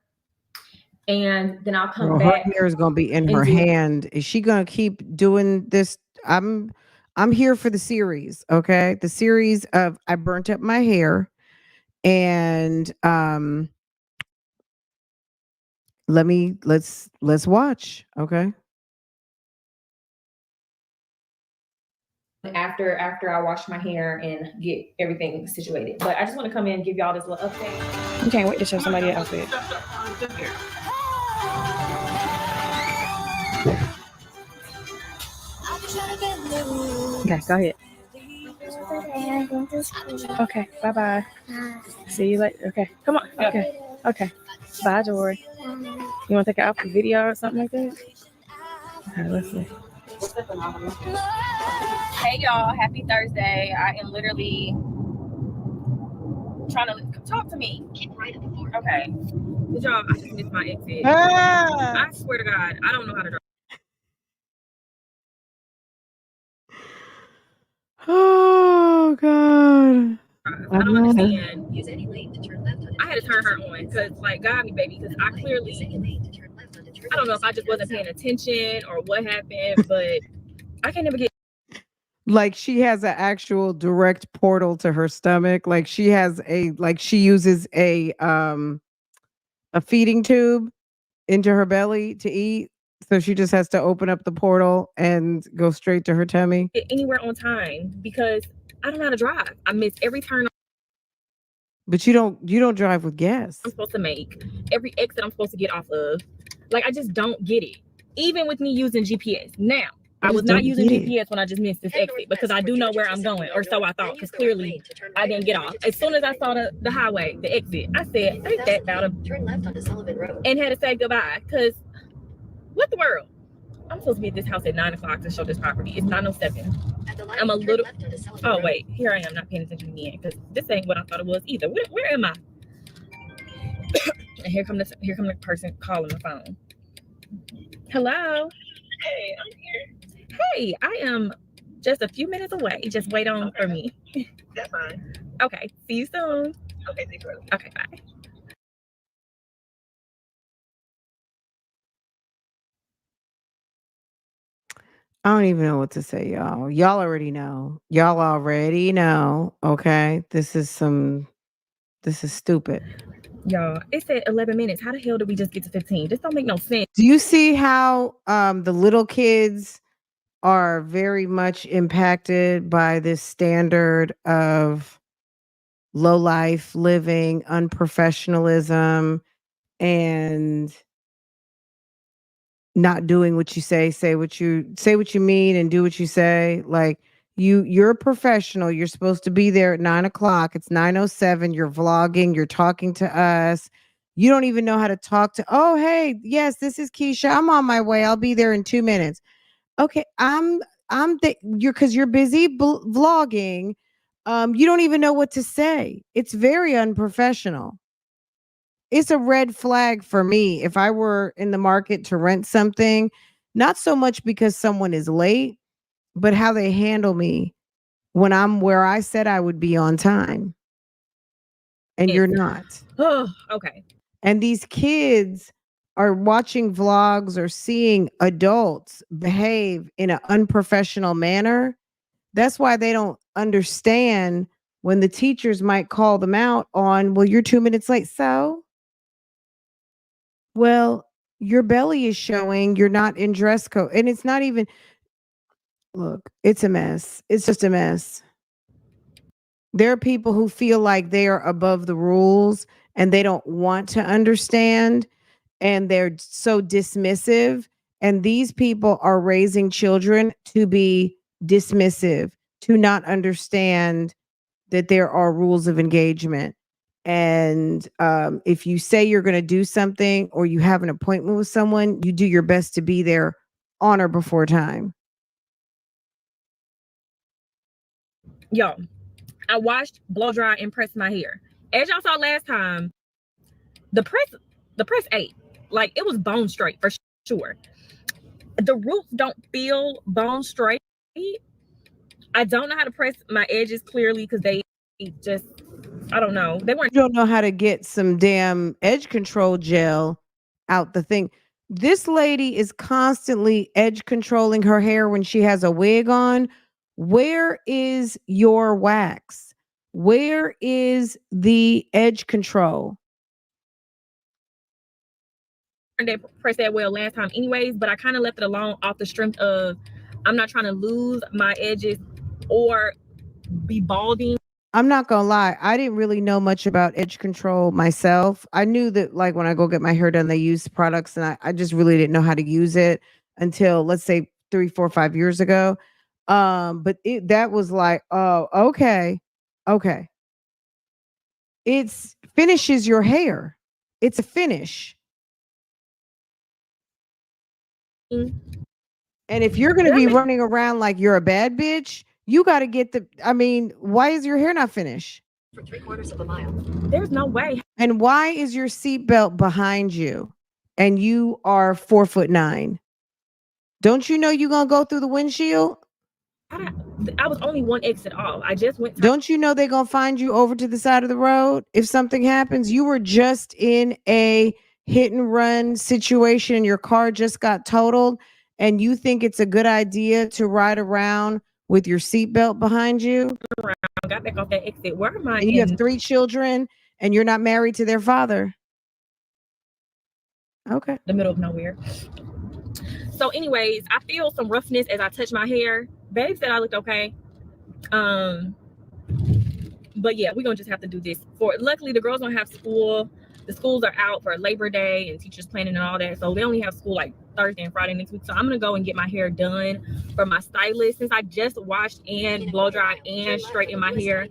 And then I'll come back. Her hair is gonna be in her hand. Is she gonna keep doing this? I'm here for the series, okay? The series of I burnt up my hair, and let's watch, okay? after I wash my hair and get everything situated. But I just want to come in and give y'all this little update. You can't wait to show somebody else it. Okay, go ahead. Okay, bye-bye. See you later. Okay, come on. Okay, okay. Bye, Jory. You want to take it out for video or something like that? Okay, let's see. Hey y'all, happy Thursday. I am literally trying to talk to me. Okay. Good job. I just missed my exit. I swear to God, I don't know how to drive. Oh God. I don't understand. Use any lane to turn left. I had to turn her on because, like, God me, baby, because I clearly, I don't know if I just wasn't paying attention or what happened, but I can't never get. Like she has an actual direct portal to her stomach. Like she has she uses a feeding tube into her belly to eat. So she just has to open up the portal and go straight to her tummy. Anywhere on time because I don't know how to drive. I miss every turn. But you don't drive with gas. I'm supposed to make every exit I'm supposed to get off of. Like I just don't get it. Even with me using GPS. Now, I was not using GPS when I just missed this exit because I do know where I'm going, or so I thought, because clearly I didn't get off. As soon as I saw the highway, the exit, I said, ain't that about to turn left onto Sullivan Road and had to say goodbye because what the world? I'm supposed to be at this house at 9 o'clock to show this property. It's 9:07. I'm a little. Oh wait, here I am not paying attention again because this ain't what I thought it was either. Where am I? And here come the person calling the phone. Hello. Hey, I'm here. Hey, I am just a few minutes away. Just wait on for me. That's fine. Okay. See you soon. Okay. See you. Okay. Bye. I don't even know what to say, y'all. Y'all already know. Y'all already know. Okay. This is stupid. Y'all, it said 11 minutes. How the hell did we just get to 15? This don't make no sense. Do you see how the little kids are very much impacted by this standard of low life living, unprofessionalism, and not doing what you say what you mean and do what you say. Like you're a professional. You're supposed to be there at 9 o'clock. It's 9:07. You're vlogging. You're talking to us. You don't even know how to talk to. Oh, hey, yes, this is Keesha. I'm on my way. I'll be there in 2 minutes. Okay, you're busy vlogging. You don't even know what to say. It's very unprofessional. It's a red flag for me if I were in the market to rent something, not so much because someone is late, but how they handle me when I'm where I said I would be on time. And you're not. Oh, okay. And these kids are watching vlogs or seeing adults behave in an unprofessional manner. That's why they don't understand when the teachers might call them out on, well, you're 2 minutes late. So, well, your belly is showing, you're not in dress code. And it's not even, look, it's a mess. It's just a mess. There are people who feel like they are above the rules and they don't want to understand and they're so dismissive. And these people are raising children to be dismissive, to not understand that there are rules of engagement. And if you say you're going to do something or you have an appointment with someone, you do your best to be there on or before time. Yo, I washed, blow dry, and pressed my hair. As y'all saw last time, the press ate. Like, it was bone straight for sure. The roots don't feel bone straight. I don't know how to press my edges clearly because they just, I don't know. They weren't. You don't know how to get some damn edge control gel out the thing. This lady is constantly edge controlling her hair when she has a wig on. Where is your wax? Where is the edge control? They pressed that well last time anyways, but I kind of left it alone off the strength of I'm not trying to lose my edges or be balding. I'm not gonna lie. I didn't really know much about edge control myself. I knew that like when I go get my hair done, they use products, and I just really didn't know how to use it until let's say 3, 4, 5 years ago. But that was like, oh, okay, okay. It's finishes your hair. It's a finish. And if you're gonna be running around like you're a bad bitch, you gotta get I mean, why is your hair not finished? For 3/4 of a mile. There's no way. And why is your seatbelt behind you and you are 4'9"? Don't you know you're gonna go through the windshield? I was only one exit off. I just went. Don't you know they're gonna find you over to the side of the road if something happens? You were just in a hit and run situation. Your car just got totaled, and you think it's a good idea to ride around with your seatbelt behind you? Got back off that exit. Where am I? And you have 3 children, and you're not married to their father. Okay. The middle of nowhere. So anyways, I feel some roughness as I touch my hair. Babe said I looked okay. But yeah, we're gonna just have to do this. Luckily the girls don't have school. The schools are out for Labor Day and teachers planning and all that. So they only have school like Thursday and Friday next week. So I'm gonna go and get my hair done for my stylist. Since I just washed and blow dried and straightened my hair,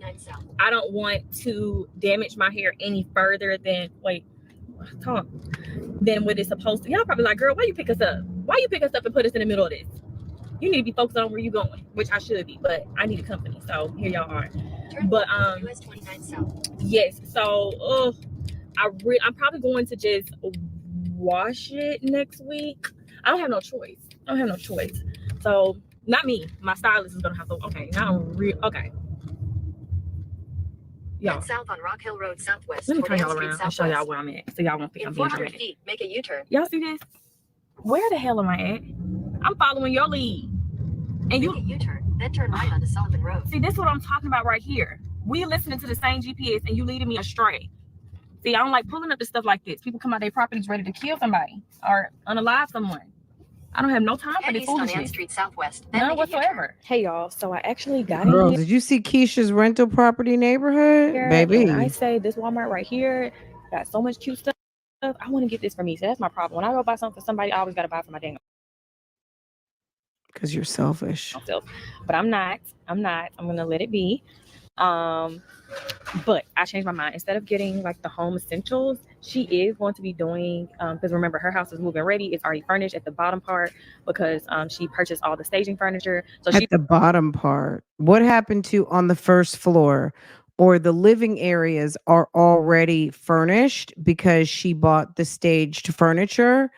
I don't want to damage my hair any further than than what it's supposed to. Y'all probably like, girl, why you pick us up? Why you pick us up and put us in the middle of this? You need to be focused on where you going, which I should be, but I need a company. So here y'all are. But yes, so I'm probably going to just wash it next week. I don't have no choice. So not me. My stylist is gonna have to. Okay, now okay. Y'all. South on Rock Hill Road Southwest. Let me turn y'all around and show y'all where I'm at, so y'all won't think I'm being dramatic. Feet, make a U-turn. Y'all see this? Where the hell am I at? I'm following your lead. And you U-turn, then turn right onto Sullivan Road. See, this is what I'm talking about right here. We listening to the same GPS and you leading me astray. See, I don't like pulling up the stuff like this. People come out their properties ready to kill somebody or unalive someone. I don't have no time for this foolishness. On Street Southwest. None whatsoever. Hey y'all, so I actually got Girl, in here. did you see Keesha's rental property neighborhood? Baby. I say this Walmart right here got so much cute stuff. I want to get this for me. So that's my problem. When I go buy something for somebody, I always got to buy for my dang. Because you're selfish. But I'm not. I'm gonna let it be. But I changed my mind. Instead of getting like the home essentials, she is going to be doing because remember her house is moving ready. It's already furnished at the bottom part because she purchased all the staging furniture. So at the bottom part, what happened to on the first floor or the living areas are already furnished because she bought the staged furniture.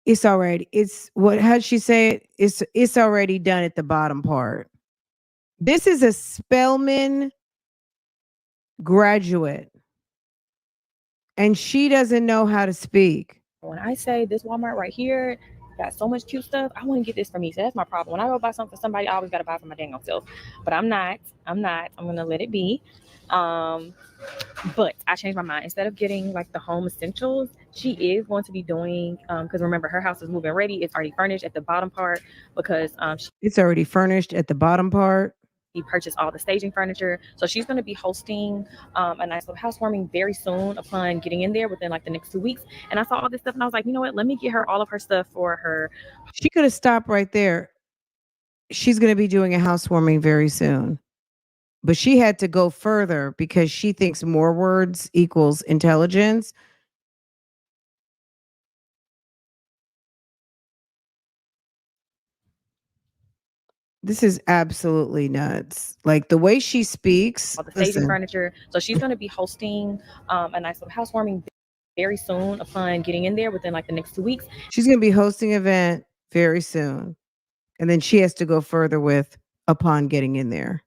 How'd she say it? It's already done at the bottom part. This is a Spelman graduate. And she doesn't know how to speak. When I say this Walmart right here got so much cute stuff, I want to get this for me. So that's my problem. When I go buy something for somebody, I always got to buy for my dang self. But I'm not. I'm going to let it be. But I changed my mind. Instead of getting like the home essentials, she is going to be doing because remember her house is moving ready. It's already furnished at the bottom part because it's already furnished at the bottom part. He purchased all the staging furniture. So she's going to be hosting a nice little housewarming very soon upon getting in there within like the next 2 weeks. And I saw all this stuff and I was like, you know what? Let me get her all of her stuff for her. She could have stopped right there. She's going to be doing a housewarming very soon. But she had to go further because she thinks more words equals intelligence. This is absolutely nuts. Like the way she speaks. All the staging furniture. So she's going to be hosting a nice little housewarming very soon upon getting in there within like the next 2 weeks. She's going to be hosting an event very soon. And then she has to go further with upon getting in there.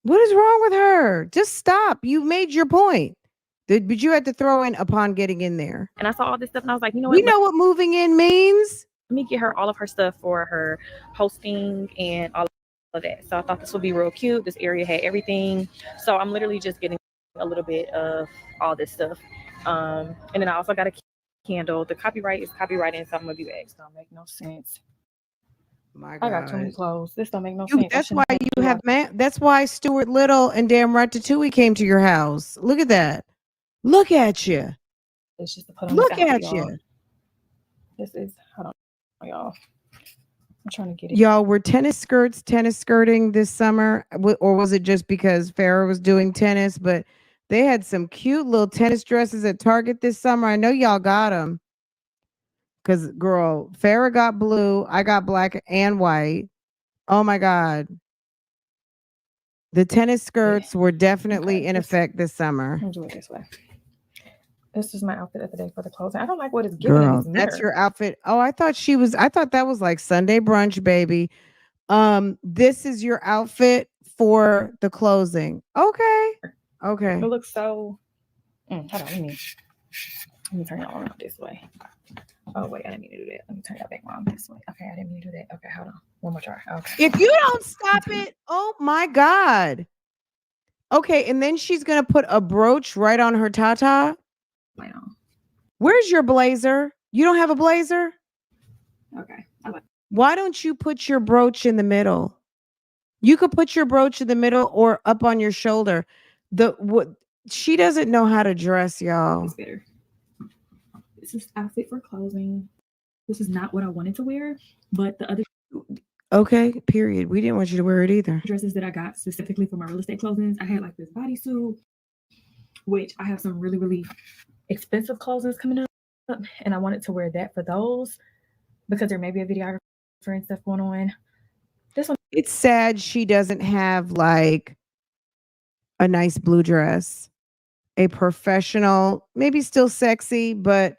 What is wrong with her? Just stop. You made your point. But you had to throw in upon getting in there. And I saw all this stuff and I was like, you know what? We know what moving in means. Let me get her all of her stuff for her hosting and all of that. So I thought this would be real cute. This area had everything. So I'm literally just getting a little bit of all this stuff. And then I also got a candle. The copyright is copyrighted in some of you eggs. Don't make no sense. My I got too many God. clothes. This don't make no sense. That's why you have that's why Stuart Little and damn Ratatouille came to your house. Look at that. Look at you. It's just to put on Look this outfit, at y'all. you. This is, hold on, y'all. I'm trying to get it. Y'all were tennis skirting this summer, or was it just because Farrah was doing tennis? But they had some cute little tennis dresses at Target this summer. I know y'all got them. Because, girl, Farrah got blue. I got black and white. Oh, my God. The tennis skirts were definitely in effect this summer. I'll do it this way. This is my outfit of the day for the clothing. I don't like what it's giving in Girl, this mirror. that's your outfit. Oh, I thought that was like Sunday brunch, baby. This is your outfit for the closing. Okay. Okay. It looks so. Hold on, let me turn it around this way. Oh wait, I didn't mean to do that. Let me turn that back around this way. Okay, I didn't mean to do that. Okay, hold on. One more try. Okay. If you don't stop it, oh my God. Okay, and then she's gonna put a brooch right on her tata. Wow. Where's your blazer? You don't have a blazer? Okay. Why don't you put your brooch in the middle? You could put your brooch in the middle or up on your shoulder. She doesn't know how to dress, y'all. It's better. This is outfit for clothing. This is not what I wanted to wear, but the other Okay, period. We didn't want you to wear it either. dresses that I got specifically for my real estate clothings, I had like this bodysuit, which I have some really, really expensive clothings coming up, and I wanted to wear that for those because there may be a videographer and stuff going on. This one, It's sad she doesn't have like a nice blue dress, a professional, maybe still sexy, but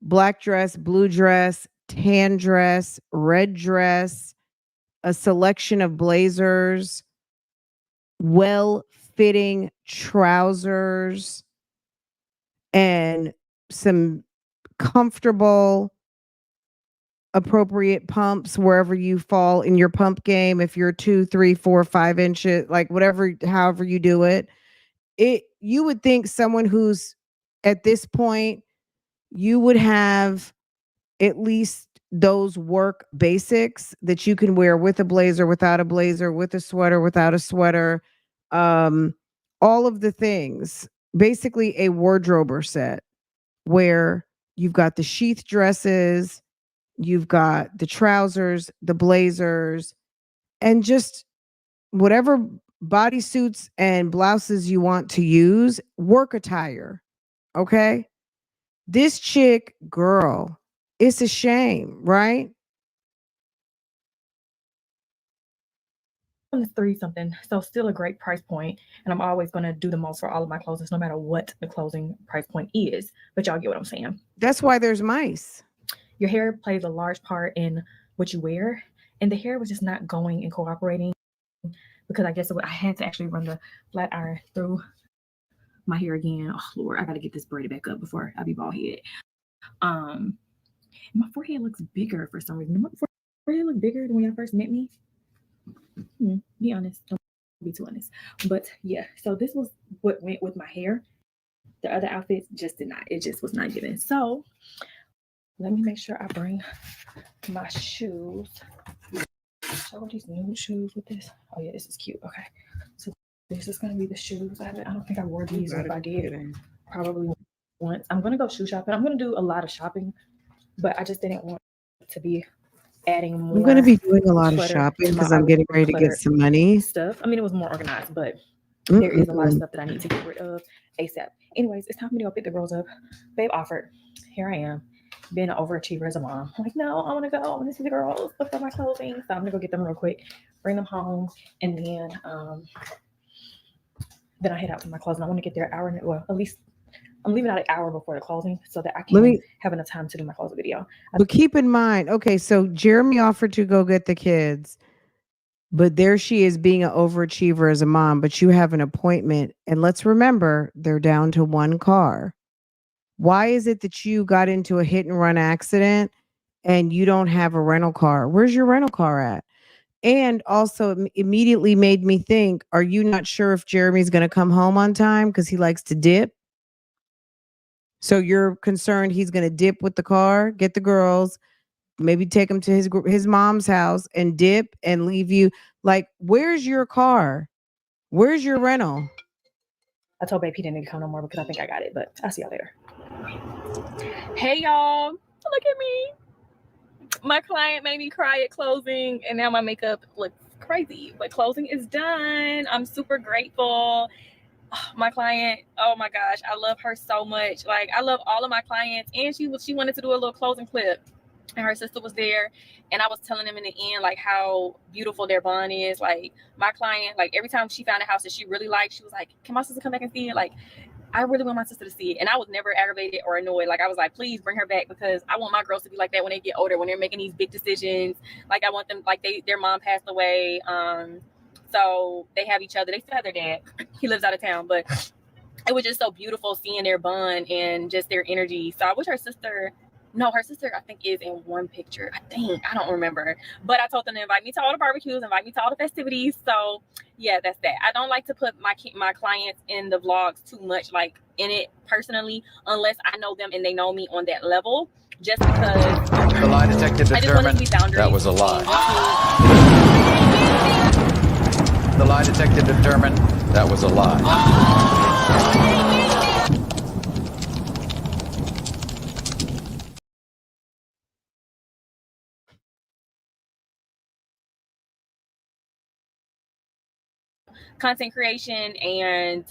black dress, blue dress, tan dress, red dress, a selection of blazers, well-fitting trousers, and some comfortable, appropriate pumps wherever you fall in your pump game. If you're 2, 3, 4, 5 inches, like whatever, however you do it, you would think someone who's at this point, you would have at least those work basics that you can wear with a blazer, without a blazer, with a sweater, without a sweater, all of the things. Basically, a wardrober set where you've got the sheath dresses, you've got the trousers, the blazers, and just whatever bodysuits and blouses you want to use, work attire. Okay? This chick, girl, it's a shame, right? one is 3 something, so still a great price point, and I'm always going to do the most for all of my clothes, no matter what the closing price point is. But y'all get what I'm saying. That's why there's mice. Your hair plays a large part in what you wear, and the hair was just not going and cooperating because I guess I had to actually run the flat iron through my hair again. Oh Lord, I got to get this braided back up before I be bald headed. My forehead looks bigger for some reason. My forehead looked bigger than when y'all first met me. Be honest, don't be too honest. But yeah, so this was what went with my hair. The other outfits just did not. It just was not given. So let me make sure I bring my shoes. Show these new shoes with this. Oh yeah, this is cute. Okay, so this is gonna be the shoes. I don't think I wore these. Or if I did, probably once. I'm gonna go shoe shopping. I'm gonna do a lot of shopping, but I just didn't want to be adding more. I'm going to be doing a lot of shopping because I'm getting ready to get some money. Stuff. I mean, it was more organized, but there is a lot of stuff that I need to get rid of ASAP. Anyways, it's time for me to go pick the girls up. Babe offered. Here I am, being an overachiever as a mom. I'm like, no, I want to go. I want to see the girls. Look for my clothing. So I'm gonna go get them real quick, bring them home, and then I head out with my clothing. I want to get there an hour. Well, at least I'm leaving out an hour before the closing so that I can have enough time to do my closing video. But keep in mind, okay, so Jeremy offered to go get the kids, but there she is being an overachiever as a mom, but you have an appointment. And let's remember, they're down to one car. Why is it that you got into a hit and run accident and you don't have a rental car? Where's your rental car at? And also it immediately made me think, are you not sure if Jeremy's going to come home on time because he likes to dip? So you're concerned he's going to dip with the car, get the girls, maybe take him to his mom's house and dip and leave you. Like, where's your car? Where's your rental? I told Babe he didn't need to come no more because I think I got it, but I'll see y'all later. Hey y'all, look at me. My client made me cry at closing and now my makeup looks crazy, but closing is done. I'm super grateful. My client, oh my gosh, I love her so much. Like, I love all of my clients, and she wanted to do a little closing clip, and her sister was there, and I was telling them in the end like how beautiful their bond is. Like, my client, like, every time she found a house that she really liked, she was like, can my sister come back and see it? Like, I really want my sister to see it. And I was never aggravated or annoyed. Like, I was like, please bring her back, because I want my girls to be like that when they get older, when they're making these big decisions. Like, I want them, like, their mom passed away, so they have each other. They still have their dad. He lives out of town, but it was just so beautiful seeing their bond and just their energy. So I wish her sister I think is in one picture. I don't remember, but I told them to invite me to all the barbecues, invite me to all the festivities. So yeah, that's that. I don't like to put my clients in the vlogs too much, like in it personally, unless I know them and they know me on that level, just because The lie detector determined that was a lie. The lie detector determined that was a lie. Content creation and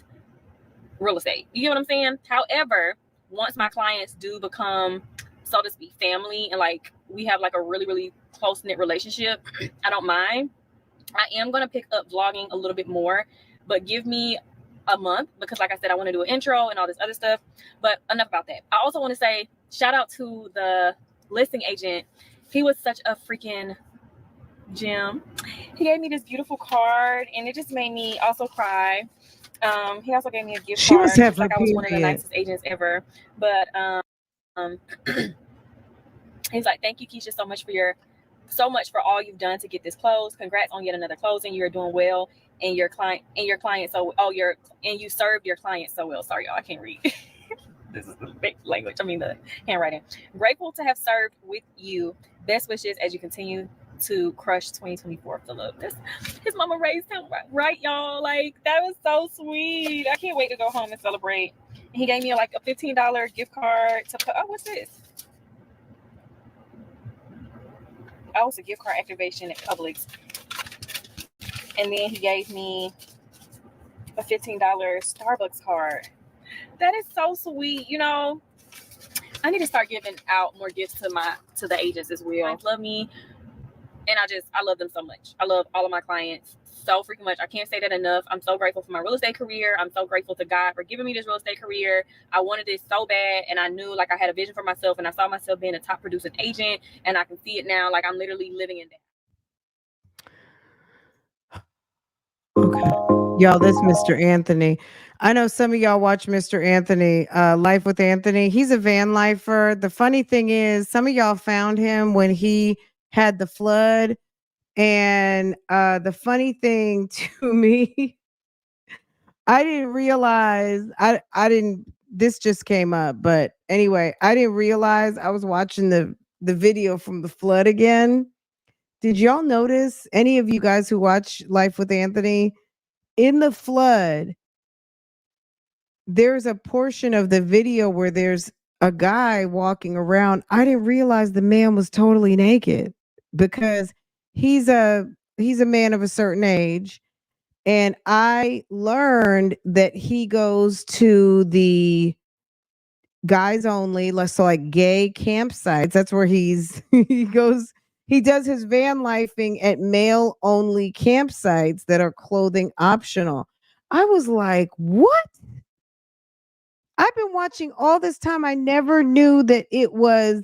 real estate. You get what I'm saying? However, once my clients do become, so to speak, family, and like we have like a really, really close-knit relationship, I don't mind. I am going to pick up vlogging a little bit more, but give me a month, because like I said, I want to do an intro and all this other stuff. But enough about that. I also want to say shout out to the listing agent. He was such a freaking gem. He gave me this beautiful card, and it just made me also cry. He also gave me a gift She card. must have Like, her I was one of the period. nicest agents ever. But he's like, thank you, Keesha, so much for all you've done to get this closed. Congrats on yet another closing. You're doing well, and you served your client so well. Sorry, y'all, I can't read. This is the big language. I mean, the handwriting. Grateful to have served with you. Best wishes as you continue to crush 2024, Philip. His mama raised him right, y'all. Like, that was so sweet. I can't wait to go home and celebrate. And he gave me like a $15 gift card to put. Oh, what's this? Oh, it's a gift card activation at Publix. And then he gave me a $15 Starbucks card. That is so sweet. You know, I need to start giving out more gifts to the agents as well. Love me, and I love them so much. I love all of my clients so freaking much. I can't say that enough. I'm so grateful for my real estate career. I'm so grateful to God for giving me this real estate career. I wanted this so bad, and I knew, like, I had a vision for myself, and I saw myself being a top producing agent, and I can see it now. Like, I'm literally living in that. Okay. Y'all, that's Mr. Anthony. I know some of y'all watch Mr. Anthony, Life with Anthony. He's a van lifer. The funny thing is, some of y'all found him when he had the flood. And the funny thing to me, I didn't realize I didn't this just came up, but anyway, I didn't realize I was watching the video from the flood again. Did y'all notice, any of you guys who watch Life with Anthony, in the flood, there's a portion of the video where there's a guy walking around. I didn't realize the man was totally naked, because he's a man of a certain age, and I learned that he goes to the guys only, like gay campsites. That's where he goes. He does his van lifing at male only campsites that are clothing optional. I was like, what? I've been watching all this time. I never knew that it was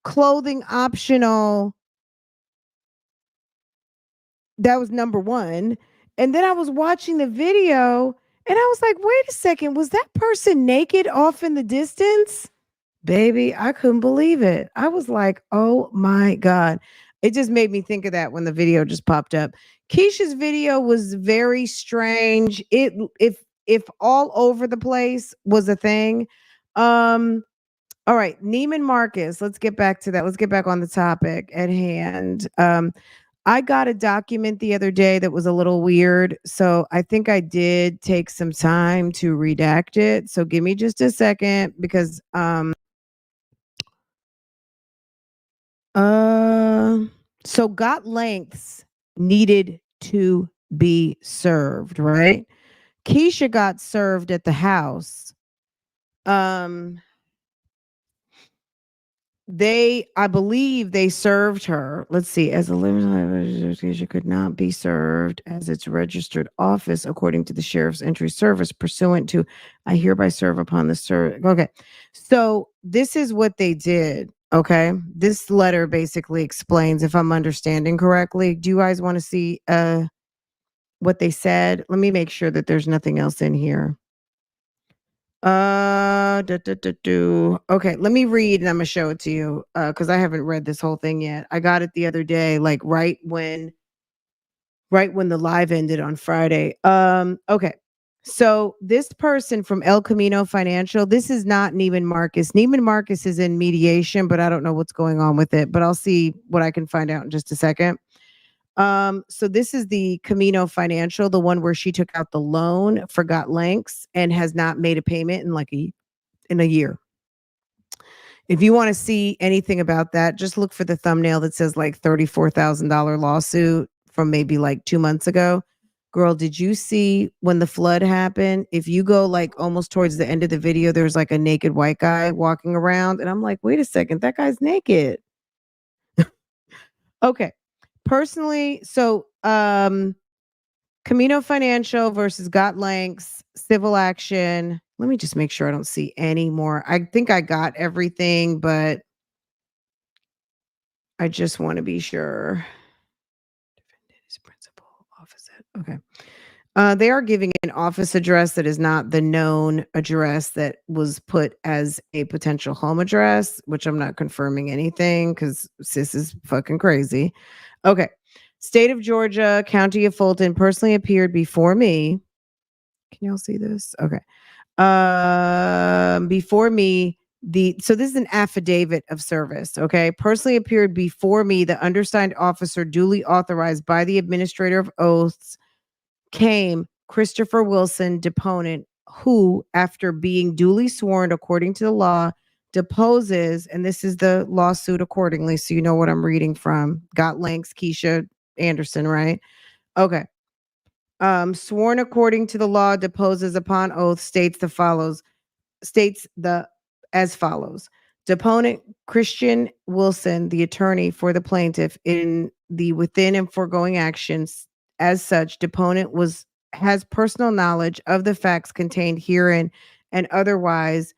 clothing optional. That was number one. And then I was watching the video and I was like, wait a second, was that person naked off in the distance? Baby, I couldn't believe it. I was like, oh my God. It just made me think of that when the video just popped up. Keesha's video was very strange. If all over the place was a thing. All right, Neiman Marcus. Let's get back to that. Let's get back on the topic at hand. I got a document the other day that was a little weird, so I think I did take some time to redact it. So give me just a second because so got lengths needed to be served, right? Keesha got served at the house. Um I believe they served her. Let's see, as a living she could not be served as its registered office according to the sheriff's entry service pursuant to I hereby serve upon the Okay. So this is what they did. Okay. This letter basically explains if I'm understanding correctly. Do you guys want to see what they said? Let me make sure that there's nothing else in here. Okay, let me read and I'm gonna show it to you because I haven't read this whole thing yet. I got it the other day, like right when the live ended on Friday. Okay. So this person from El Camino Financial, this is not Neiman Marcus. Neiman Marcus is in mediation, but I don't know what's going on with it. But I'll see what I can find out in just a second. So this is the Camino Financial, the one where she took out the loan, forgot links, and has not made a payment in a year. If you want to see anything about that, just look for the thumbnail that says like $34,000 lawsuit from maybe like 2 months ago. Girl, did you see when the flood happened? If you go like almost towards the end of the video, there's like a naked white guy walking around. And I'm like, wait a second, that guy's naked. Okay. Personally, so Camino Financial versus Got Lanks, civil action. Let me just make sure I don't see any more. I think I got everything, but I just want to be sure. Defendant is principal office. Okay. They are giving an office address that is not the known address that was put as a potential home address, which I'm not confirming anything because sis is fucking crazy. Okay. State of Georgia, County of Fulton personally appeared before me. Can y'all see this? Okay. Before me, so this is an affidavit of service. Okay. Personally appeared before me, the undersigned officer duly authorized by the administrator of oaths came Christopher Wilson, deponent, who, after being duly sworn according to the law, deposes, and this is the lawsuit accordingly, so you know what I'm reading from. Got links, Keesha Anderson, right? Okay. Sworn according to the law, deposes upon oath, states as follows. Deponent Christian Wilson, the attorney for the plaintiff in the within and foregoing actions, as such, deponent has personal knowledge of the facts contained herein and otherwise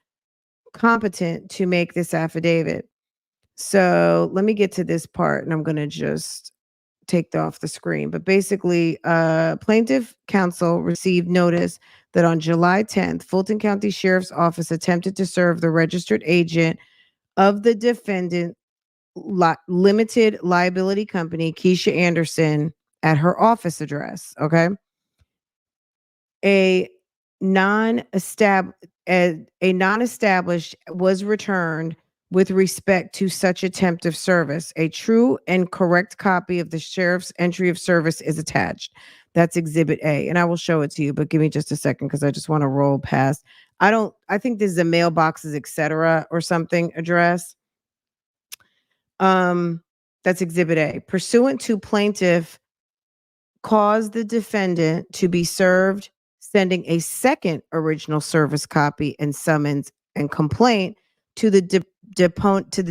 competent to make this affidavit. So let me get to this part and I'm going to just take that off the screen. But basically, plaintiff counsel received notice that on July 10th, Fulton County Sheriff's Office attempted to serve the registered agent of the defendant limited liability company, Keesha Anderson, at her office address. Okay. A non-established was returned with respect to such attempt of service. A true and correct copy of the sheriff's entry of service is attached. That's Exhibit A. And I will show it to you, but give me just a second because I just want to roll past. I think this is a mailboxes, etc. or something address. That's Exhibit A. Pursuant to plaintiff caused the defendant to be served, sending a second original service copy and summons and complaint to the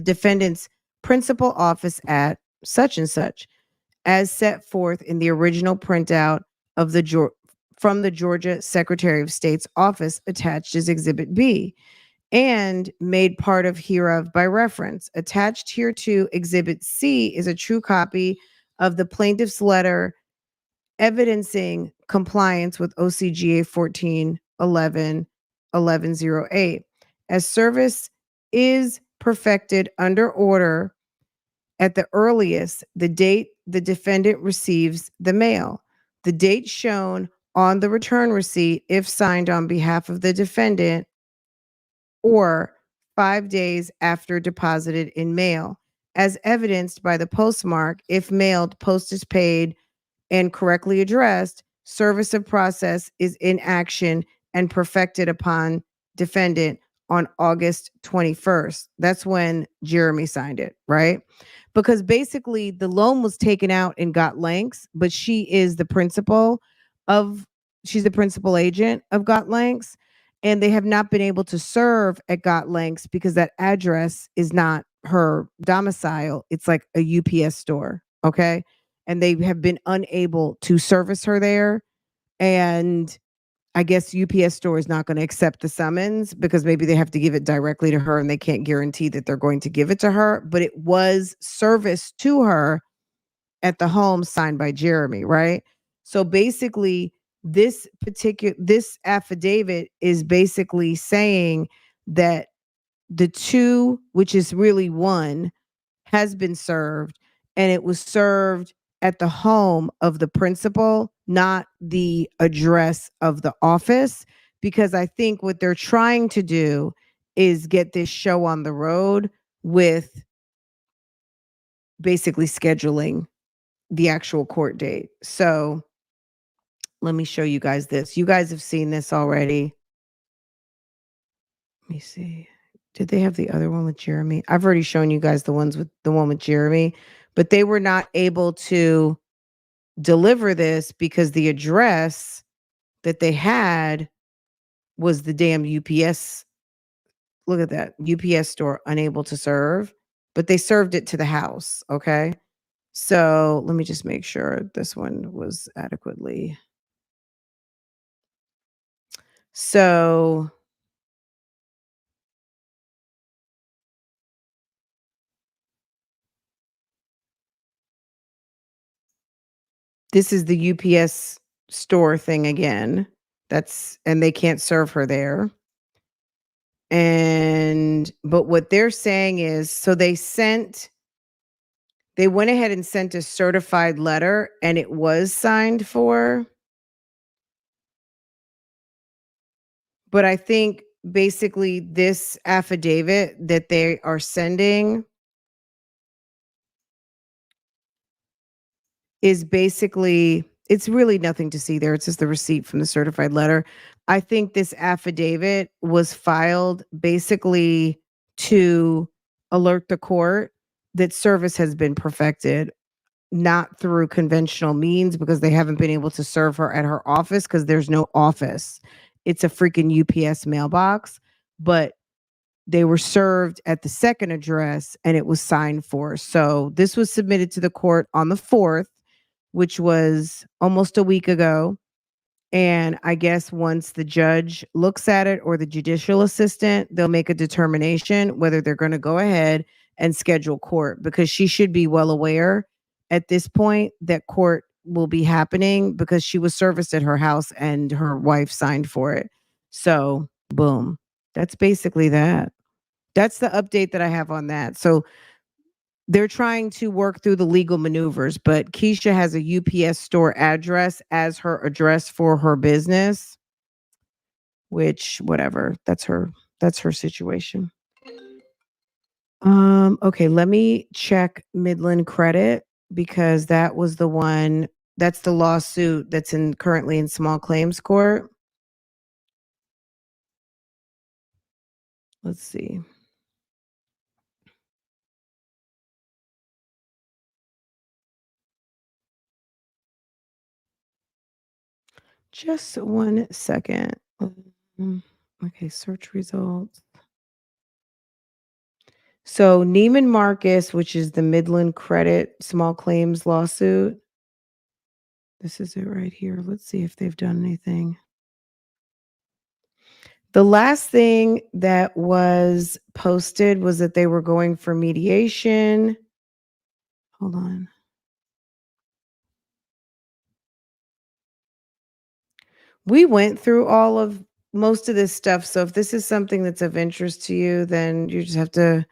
defendant's principal office at such and such, as set forth in the original printout of from the Georgia Secretary of State's office attached as Exhibit B, and made part of hereof by reference. Attached hereto, Exhibit C is a true copy of the plaintiff's letter evidencing compliance with OCGA 1411-1108. As service is perfected under order at the earliest, the date the defendant receives the mail. The date shown on the return receipt, if signed on behalf of the defendant, or 5 days after deposited in mail, as evidenced by the postmark. If mailed, postage paid, and correctly addressed, service of process is in action and perfected upon defendant on August 21st. That's when Jeremy signed it, right? Because basically the loan was taken out and got Lanks, but she's the principal agent of Got Lanks, and they have not been able to serve at Got Lanks because that address is not her domicile. It's like a UPS store, okay? And they have been unable to service her there. And I guess UPS store is not going to accept the summons because maybe they have to give it directly to her and they can't guarantee that they're going to give it to her. But it was serviced to her at the home signed by Jeremy, right? So basically, this affidavit is basically saying that the two, which is really one, has been served, and it was served at the home of the principal, not the address of the office, because I think what they're trying to do is get this show on the road with basically scheduling the actual court date. So let me show you guys this. You guys have seen this already. Let me see. Did they have the other one with Jeremy? I've already shown you guys the one with Jeremy, but they were not able to deliver this because the address that they had was the damn UPS. Look at that. UPS store unable to serve, but they served it to the house. Okay. So let me just make sure this one was adequately. So this is the UPS store thing again. And they can't serve her there. But what they're saying is, so they went ahead and sent a certified letter and it was signed for. But I think basically this affidavit that they are sending is basically, it's really nothing to see there. It's just the receipt from the certified letter. I think this affidavit was filed basically to alert the court that service has been perfected, not through conventional means, because they haven't been able to serve her at her office because there's no office. It's a freaking UPS mailbox, but they were served at the second address and it was signed for. So this was submitted to the court on the 4th, which was almost a week ago. And I guess once the judge looks at it or the judicial assistant, they'll make a determination whether they're going to go ahead and schedule court, because she should be well aware at this point that court will be happening because she was serviced at her house and her wife signed for it. So boom, that's basically that. That's the update that I have on that. So they're trying to work through the legal maneuvers, but Keesha has a UPS store address as her address for her business, which whatever, that's her situation. Okay, let me check Midland Credit because that was the one, that's the lawsuit that's currently in small claims court. Let's see. Just 1 second. Okay, search results. So Neiman Marcus, which is the Midland Credit small claims lawsuit. This is it right here. Let's see if they've done anything. The last thing that was posted was that they were going for mediation. Hold on. We went through most of this stuff. So if this is something that's of interest to you, then you just have to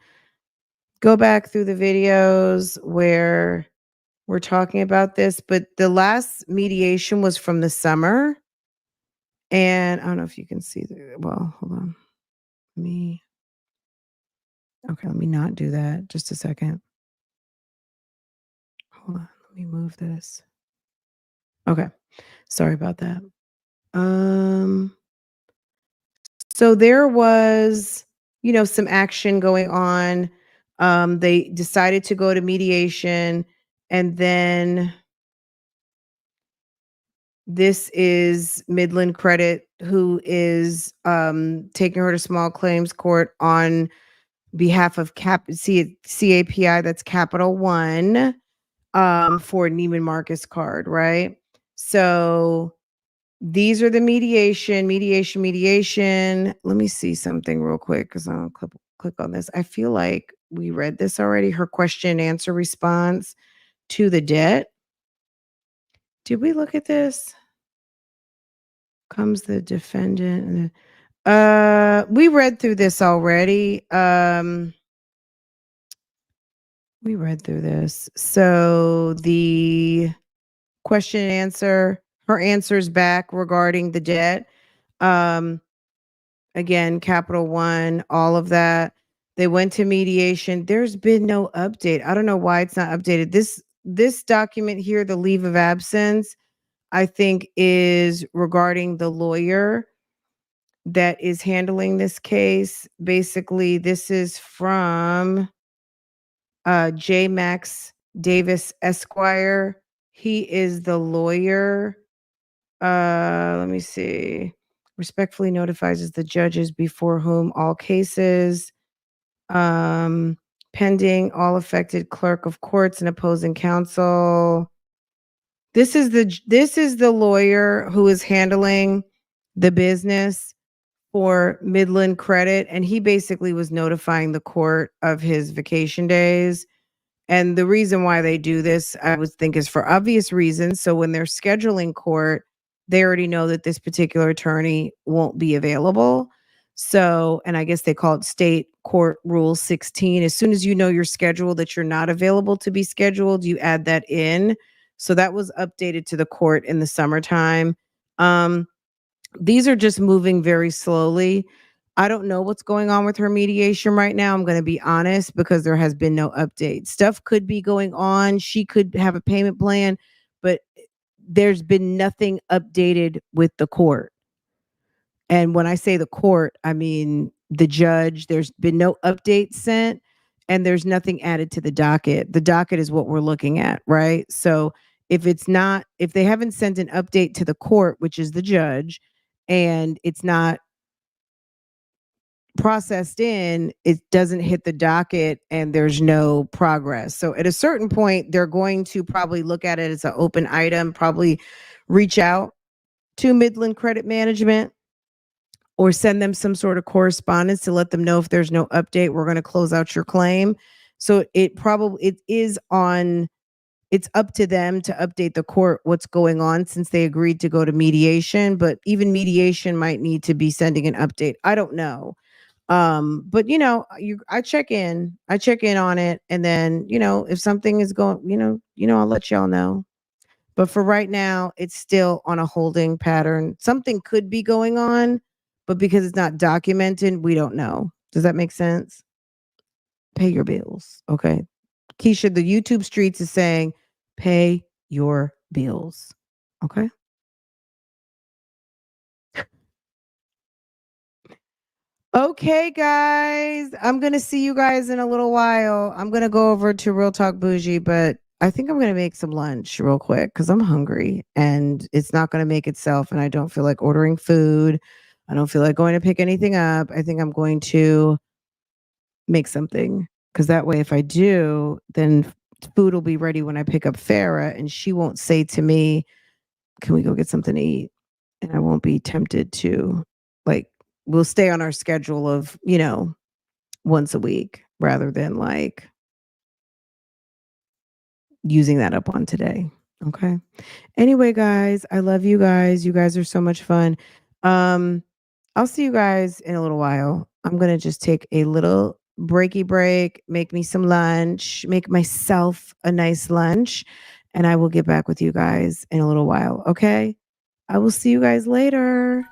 go back through the videos where we're talking about this. But the last mediation was from the summer. And I don't know if you can see well, hold on. Okay, let me not do that. Just a second. Hold on. Let me move this. Okay. Sorry about that. So there was, some action going on. They decided to go to mediation, and then this is Midland Credit, who is taking her to small claims court on behalf of CAPI, that's Capital One, for Neiman Marcus card, right? So these are the mediation. Let me see something real quick because I'll click on this. I feel like we read this already. Her question and answer response to the debt. Did we look at this? Comes the defendant. We read through this already. We read through this. So the question and answer, her answers back regarding the debt. Again, Capital One, all of that. They went to mediation. There's been no update. I don't know why it's not updated. This document here, the leave of absence, I think is regarding the lawyer that is handling this case. Basically, this is from J. Max Davis Esquire. He is the lawyer. Let me see. Respectfully notifies the judges before whom all cases pending, all affected clerk of courts and opposing counsel. This is the lawyer who is handling the business for Midland Credit, and he basically was notifying the court of his vacation days. And the reason why they do this, I would think, is for obvious reasons. So when they're scheduling court, they already know that this particular attorney won't be available. So, and I guess they call it state court rule 16. As soon as you know your schedule that you're not available to be scheduled, you add that in. So that was updated to the court in the summertime. These are just moving very slowly. I don't know what's going on with her mediation right now. I'm going to be honest, because there has been no update. Stuff could be going on. She could have a payment plan, but there's been nothing updated with the court. And when I say the court, I mean the judge. There's been no update sent, and there's nothing added to the docket. The docket is what we're looking at, right? So if they haven't sent an update to the court, which is the judge, and it's not processed in, it doesn't hit the docket and there's no progress. So at a certain point, they're going to probably look at it as an open item, probably reach out to Midland Credit Management or send them some sort of correspondence to let them know if there's no update, we're going to close out your claim. So it's up to them to update the court what's going on, since they agreed to go to mediation, but even mediation might need to be sending an update. I don't know. But I check in on it, and then, if something is going, I'll let y'all know. But for right now, it's still on a holding pattern. Something could be going on, but because it's not documented, we don't know. Does that make sense? Pay your bills. Okay. Keesha, the YouTube streets is saying, pay your bills. Okay. Okay, guys. I'm going to see you guys in a little while. I'm going to go over to Real Talk Bougie, but I think I'm going to make some lunch real quick because I'm hungry and it's not going to make itself. And I don't feel like ordering food. I don't feel like going to pick anything up. I think I'm going to make something, because that way, if I do, then food will be ready when I pick up Farah, and she won't say to me, can we go get something to eat? And I won't be tempted to, like, we'll stay on our schedule of, once a week rather than like using that up on today. Okay. Anyway, guys, I love you guys. You guys are so much fun. I'll see you guys in a little while. I'm going to just take a little breaky break, make me some lunch, make myself a nice lunch, and I will get back with you guys in a little while. Okay. I will see you guys later.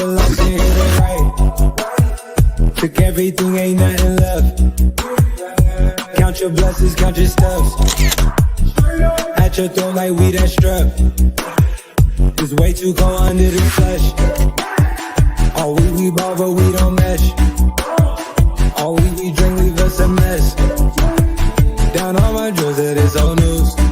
the left and hit it right. Took everything, ain't nothing left. Count your blessings, count your steps. At your throat like we that strap. It's way too cold under the flesh. All we ball, but we don't mesh. All we drink leave us a mess. Down on my drawers, it is old news.